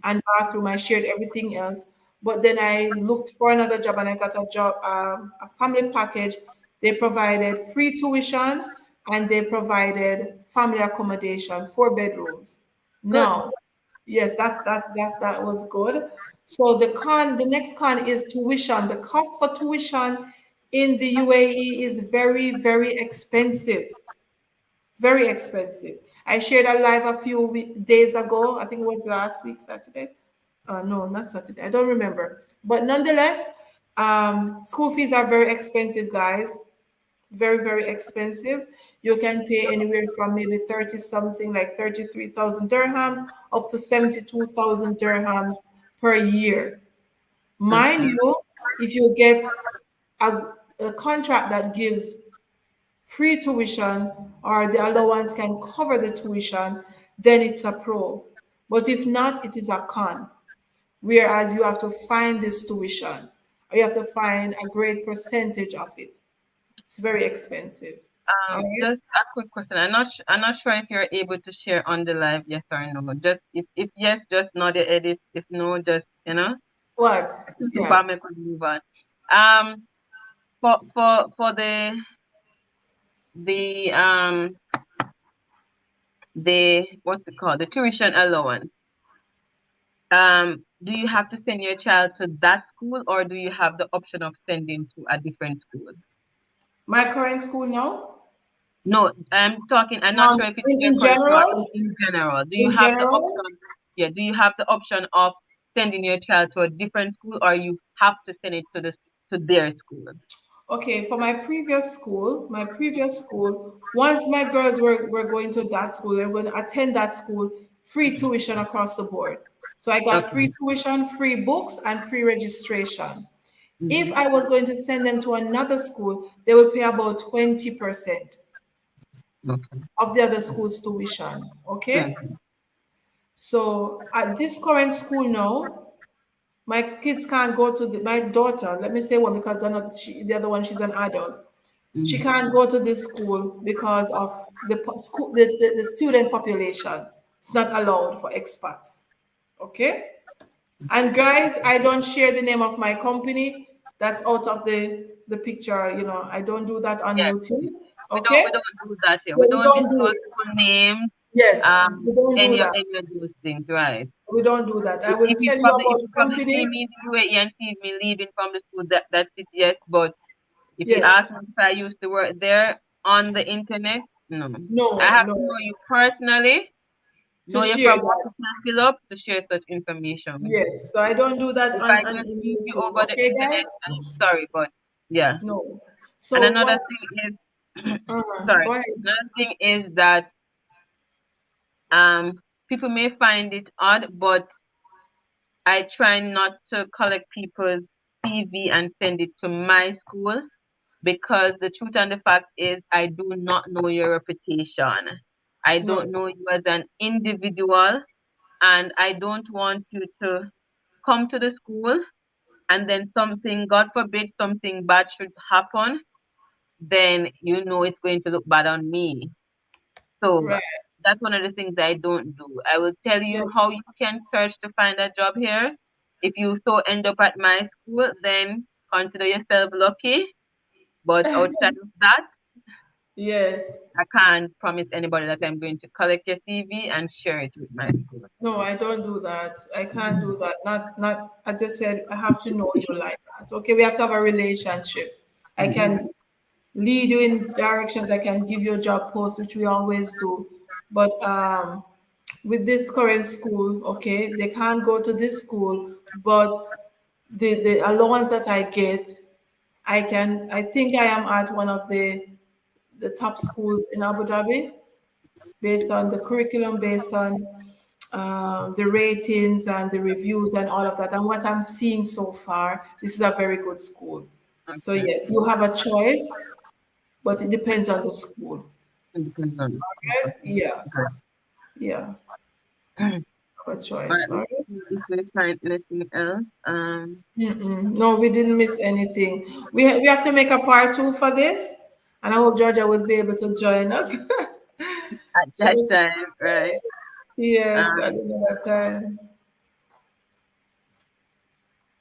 and bathroom. I shared everything else. But then I looked for another job and I got a job, a family package. They provided free tuition and they provided family accommodation, 4 bedrooms. Good. Now, yes, that was good. So the next con is tuition. The cost for tuition in the UAE is very expensive, very expensive. I shared a live a few days ago. I think it was last week, Saturday. No, not Saturday. I don't remember. But nonetheless, school fees are very expensive, guys. Very expensive. You can pay anywhere from maybe 30 something, like 33,000 dirhams, up to 72,000 dirhams per year. Mind Okay. you, if you get a, a contract that gives free tuition or the allowance can cover the tuition, then it's a pro. But if not, it is a con. Whereas you have to find this tuition, or you have to find a great percentage of it. It's very expensive. All right. Just a quick question. I'm not sure if you're able to share on the live, yes or no. Just if yes, just nod your head. If no, just What? so Yeah. far me could move on. Um, for the the what's it called, the tuition allowance. Do you have to send your child to that school, or do you have the option of sending to a different school? My current school now. No, I'm talking. I'm not sure if it's your In current school or general, in general. Do you in have the general, option? Yeah, do you have the option of sending your child to a different school, or you have to send it to their school? okay, for my previous school, once my girls were going to that school, they were going to attend that school, free tuition across the board. So I got free Okay. tuition, free books, and free registration. If Hmm. I was going to send them to another school, they would pay about 20% Okay. of the other school's tuition. Okay. Okay. So at this current school now, my kids can't go to my daughter. Let me say one because they're not, the other one, she's an adult. She Mm. can't go to this school because of the school, the student population. It's not allowed for expats. Okay? And guys, I don't share the name of my company. That's out of the picture. I don't do that on Yeah, YouTube. we Okay? don't do that here. Yeah, We we don't don't do disclose it. full names, Yes, we don't do that. any of those things, right? We don't do that. I will If tell you if about you probably see companies. me in the UAE and see me leaving from the school, that's it, yes. But if you ask Yes. me if I used to work there on the internet, no. I No, have to no. know you personally, To know you share from what that. you can fill up to share such information with you. Yes. So I don't do that If I on just in meet you YouTube. over the Okay, internet, guys? I'm sorry, but yeah. No. And So what? another thing is, Go sorry, ahead. another thing is that people may find it odd, but I try not to collect people's CV and send it to my school because the truth and the fact is I do not know your reputation. I No. don't know you as an individual, and I don't want you to come to the school and then something, God forbid, something bad should happen, then you know it's going to look bad on me. So Right. that's one of the things I don't do. I will tell you Yes. how you can search to find a job here. If you so end up at my school, then consider yourself lucky. But outside of that, Yeah. I can't promise anybody that I'm going to collect your CV and share it with my school. No, I don't do that. I can't do that. Not. I just said I have to know you like that. Okay, we have to have a relationship. I Mm-hmm. can lead you in directions. I can give you a job post, which we always do. But with this current school, okay, they can't go to this school, but the allowance that I get, I think I am at one of the top schools in Abu Dhabi based on the curriculum, based on the ratings and the reviews and all of that. And what I'm seeing so far, this is a very good school. So Okay. yes, you have a choice, but it depends on the school. It depends on the school. Okay? Okay. Yeah, Good. yeah, have a All choice. right. All Let's right. see if we find anything else. Mm-mm. No, we didn't miss anything. We have to make a part two for this, and I hope Georgia will be able to join us. At She that was, time, right? yes, at Um, another time.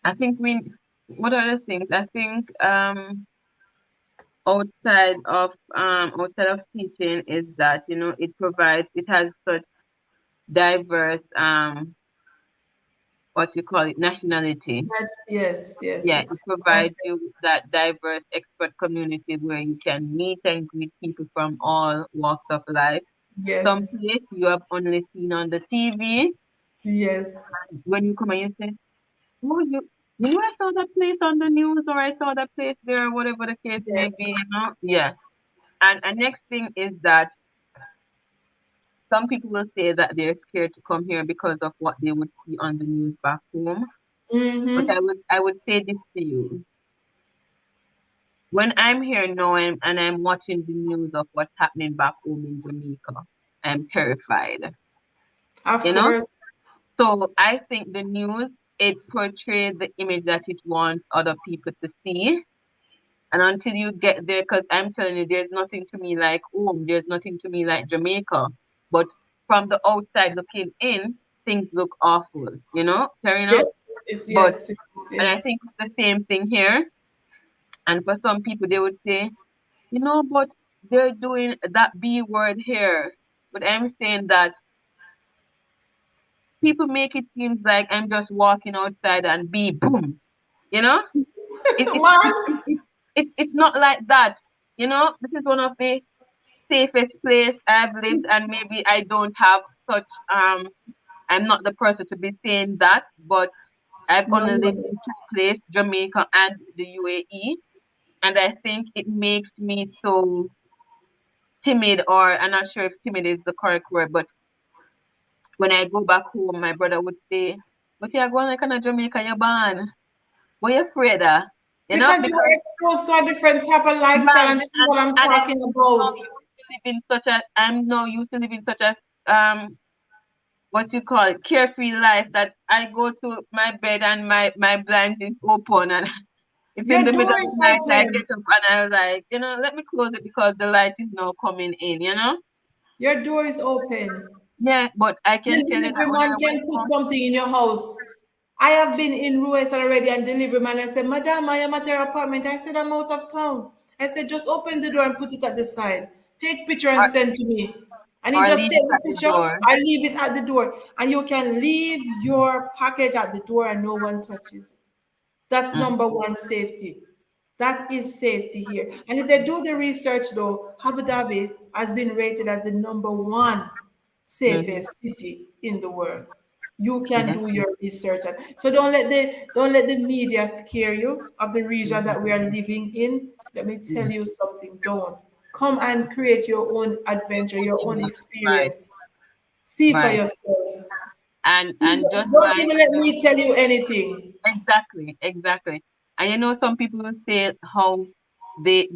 I think what are the things? I think outside of teaching is that it has such diverse what you call it nationality. Yes, yes, yes. Yeah, It's it provides you with that diverse expert community where you can meet and greet people from all walks of life. Some yes, place you have only seen on the TV. yes, When you come and you say, "Oh, I saw that place on the news, or I saw that place there, or whatever the case may be." yes, Yeah. And next thing is that some people will say that they're scared to come here because of what they would see on the news back home. But mm-hmm. I would say this to you. When I'm here now and I'm watching the news of what's happening back home in Jamaica, I'm terrified. Of You know? course. So I think the news, it portrays the image that it wants other people to see. And until you get there, because I'm telling you, there's nothing to me like home, there's nothing to me like Jamaica. But from the outside looking in, things look awful, fair enough. Yes, it's But, yes, it and I is. think it's the same thing here. And for some people, they would say, but they're doing that B word here. But I'm saying that people make it seem like I'm just walking outside and be boom. You know, it, it, it, Man, it, it, it's not like that. This is one of the safest place I've lived, and maybe I don't have such I'm not the person to be saying that, but I've no, only no, lived no. in two places, Jamaica and the UAE, and I think it makes me so timid, or I'm not sure if timid is the correct word, but when I go back home, my brother would say, "But you're going like a Jamaica, you're born. What you afraid of?" Because you were Because exposed to a different type of lifestyle, right, and this is what I'm and talking about. I'm now used to live in such a what you call it, carefree life that I go to my bed and my blinds is open and if in Your the middle door of the is night I get open. up and I was like, let me close it because the light is now coming in. Your door is open. Yeah, but I The can tell you that delivery when I man wake can put up, something in your house. I have been in Ruiz already and delivery man. I said, Madam, I am at your apartment. I said, I'm out of town. I said, just open the door and put it at the side. Take picture and or, send to me. And he or just leave take it the at the picture. door. I leave it at the door. And you can leave your package at the door and no one touches it. That's Mm, number one safety. That is safety here. And if they do the research, though, Abu Dhabi has been rated as the number one mm-hmm. safest city in the world. You can Yes. do your research. So don't let the media scare you of the region Mm-hmm. that we are living in. Let me tell Mm-hmm. you something. Don't come and create your own adventure, your own Right, experience. See for right. yourself. And just Don't like even let me tell you anything. exactly, exactly. And some people will say how the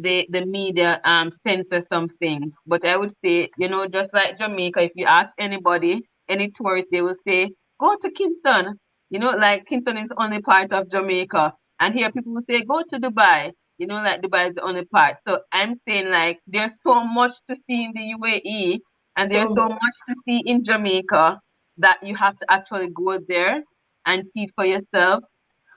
media censor some things, but I would say, just like Jamaica, if you ask anybody, any tourist, they will say, go to Kingston. Like Kingston is only part of Jamaica. And here people will say, go to Dubai. Like Dubai is the only part. So I'm saying like there's so much to see in the UAE and there's So so much. much to see in Jamaica that you have to actually go there and see it for yourself.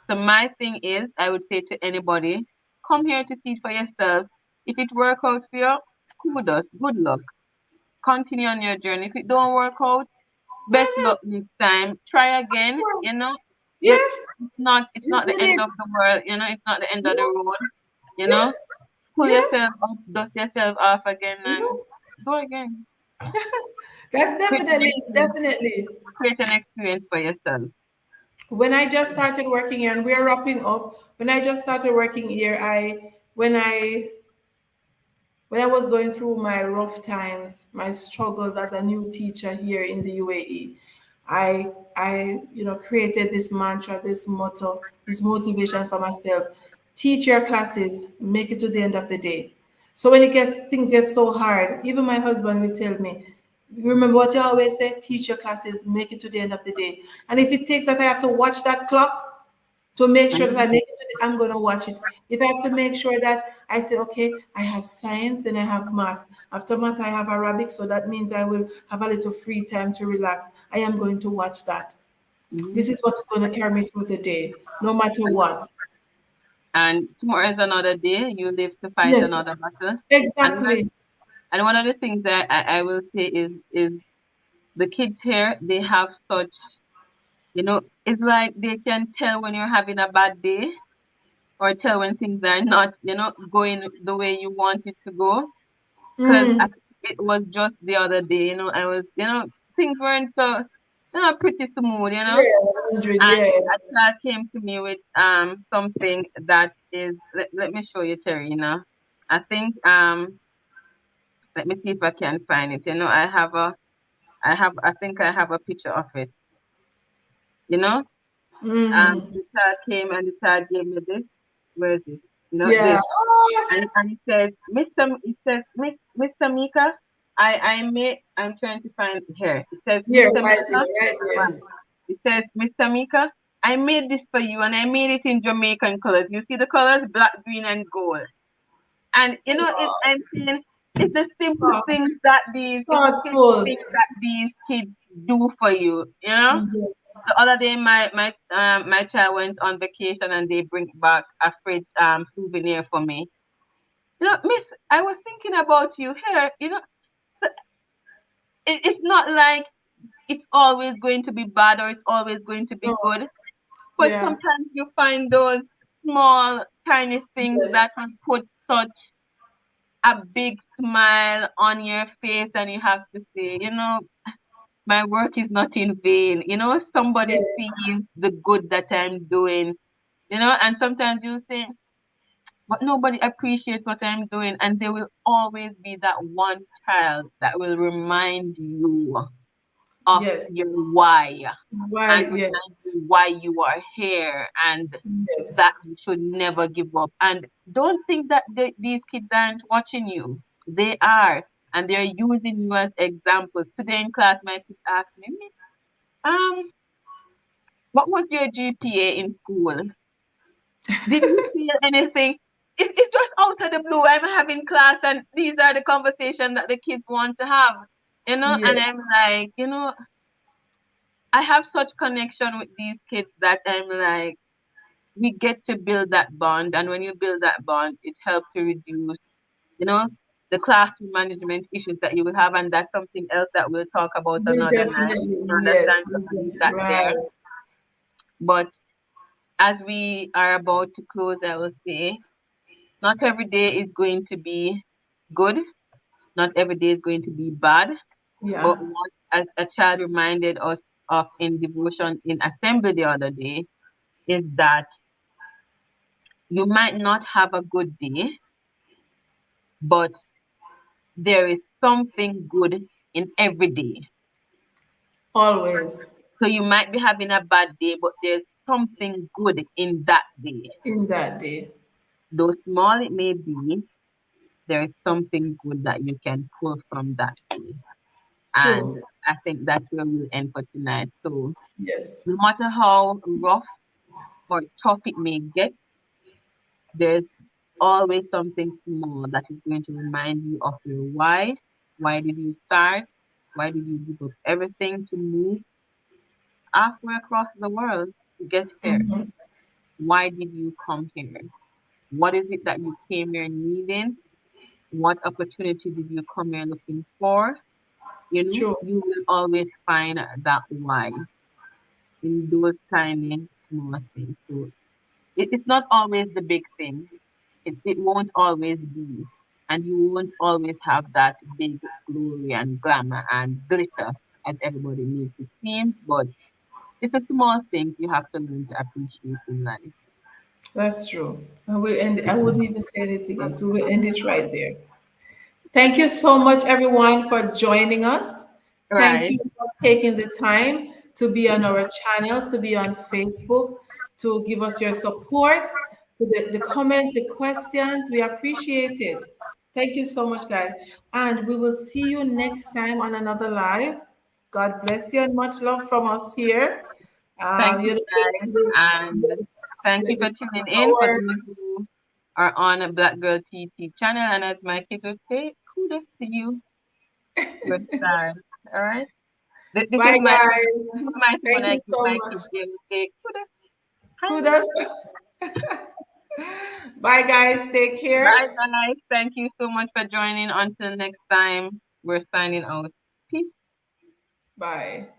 So my thing is, I would say to anybody, come here to see it for yourself. If it works out for you, kudos, good luck. Continue on your journey. If it don't work out, best Mhm. luck next time. Try Of again. course. You, Yeah, it's you not the did end it. of the world. It's not the end of the Yeah, road. You know, yeah, pull yeah, yourself up, dust yourself off again, and yeah. go again. That's Create an definitely, experience. definitely. Create an experience for yourself. When I just started working here, and we're wrapping up. When I just started working here, when I was going through my rough times, my struggles as a new teacher here in the UAE, I created this mantra, this motto, this motivation for myself. Teach your classes, make it to the end of the day. So when things get so hard, even my husband will tell me, remember what you always say, teach your classes, make it to the end of the day. And if it takes that I have to watch that clock, to make sure that I Mhm. make it to I'm gonna watch it. If I have to make sure that I say, okay, I have science, then I have math. After math, I have Arabic, so that means I will have a little free time to relax. I am going to watch that. This Mhm. is what is going to carry me through the day, no matter what. And tomorrow is another day. You live to fight Yes, another battle. And exactly. one of the things that I will say is the kids here, they have such, it's like they can tell when you're having a bad day or tell when things are not, going the way you want it to go. Because Mm. it was just the other day, I was, things weren't so, pretty smooth. Yeah, 100, And yeah. a child came to me with something that is, let me show you, Terry, let me see if I can find it. I think I have a picture of it. You know, Mm. the child came and the child gave me this. Where is it? Yeah. This. Oh, And it says, Mr. Mika, I'm trying to find it here. It says, yeah, Mr. right Mika, there, right there. right. It says, Mr. Mika, I made this for you and I made it in Jamaican colors. You see the colors? Black, green, and gold. And I'm saying it's the simple Oh, things that thoughtful. these kids do for you. Yes, The other day, my child went on vacation and they bring back a fridge souvenir for me. Miss, I was thinking about you here. It's not like it's always going to be bad or it's always going to be no, good, but yeah, sometimes you find those small, tiny things yes, that will put such a big smile on your face, and you have to say, my work is not in vain. Somebody yes, sees the good that I'm doing. And sometimes you say, but nobody appreciates what I'm doing, and there will always be that one child that will remind you of yes, your why and right, remind yes, you why you are here and that yes, you should never give up. And don't think that these kids aren't watching you. They are, and they're using you as examples. Today in class, my kids asked me, "Miss, Um, what was your GPA in school? Did you feel anything? It's just out of the blue. I'm having class, and these are the conversations that the kids want to have, And Yes. I'm like, I have such connection with these kids that I'm like, we get to build that bond, and when you build that bond, it helps to reduce, you know, the classroom management issues that you will have, and that's something else that we'll talk about We another night. definitely, You yes, understand? So we I'll leave definitely, that there. right. But as we are about to close, I will say, not every day is going to be good. Not every day is going to be bad. Yeah. But what as a child reminded us of in devotion in assembly the other day is that you might not have a good day, but there is something good in every day. Always So you might be having a bad day, but there's something good in that day. in that day. Though small it may be, there is something good that you can pull from that day. And True. I think that's where we'll end for tonight. So Yes. no matter how rough or tough it may get, there's always something small that is going to remind you of your why. Why did you start? Why did you give up everything to move halfway across the world to get here? Hmm. Why did you come here? What is it that you came here needing? What opportunity did you come here looking for? True. You will always find that why in those tiny small things. So it's not always the big thing. It won't always be. And you won't always have that big glory and glamour and glitter as everybody needs it seems, but it's a small thing you have to learn to appreciate in life. That's true. I will end. I wouldn't even say anything else. We will end it right there. Thank you so much, everyone, for joining us. Thank Right. you for taking the time to be on our channels, to be on Facebook, to give us your support, to the comments, the questions. We appreciate it. Thank you so much, guys. And we will see you next time on another live. God bless you and much love from us here. Thank you You know, guys. And thank you for tuning in for our those who are on a Black Girl TT channel. And as my kids would say, kudos to you. Good start. All right. This is bye, my guys. this is my thing when Thank I you give so my much. kids they will say kudos. Hi. Kudos. Bye, guys. Take Bye care. guys. Thank you so much for joining. Until next time, we're signing out. Peace. Bye.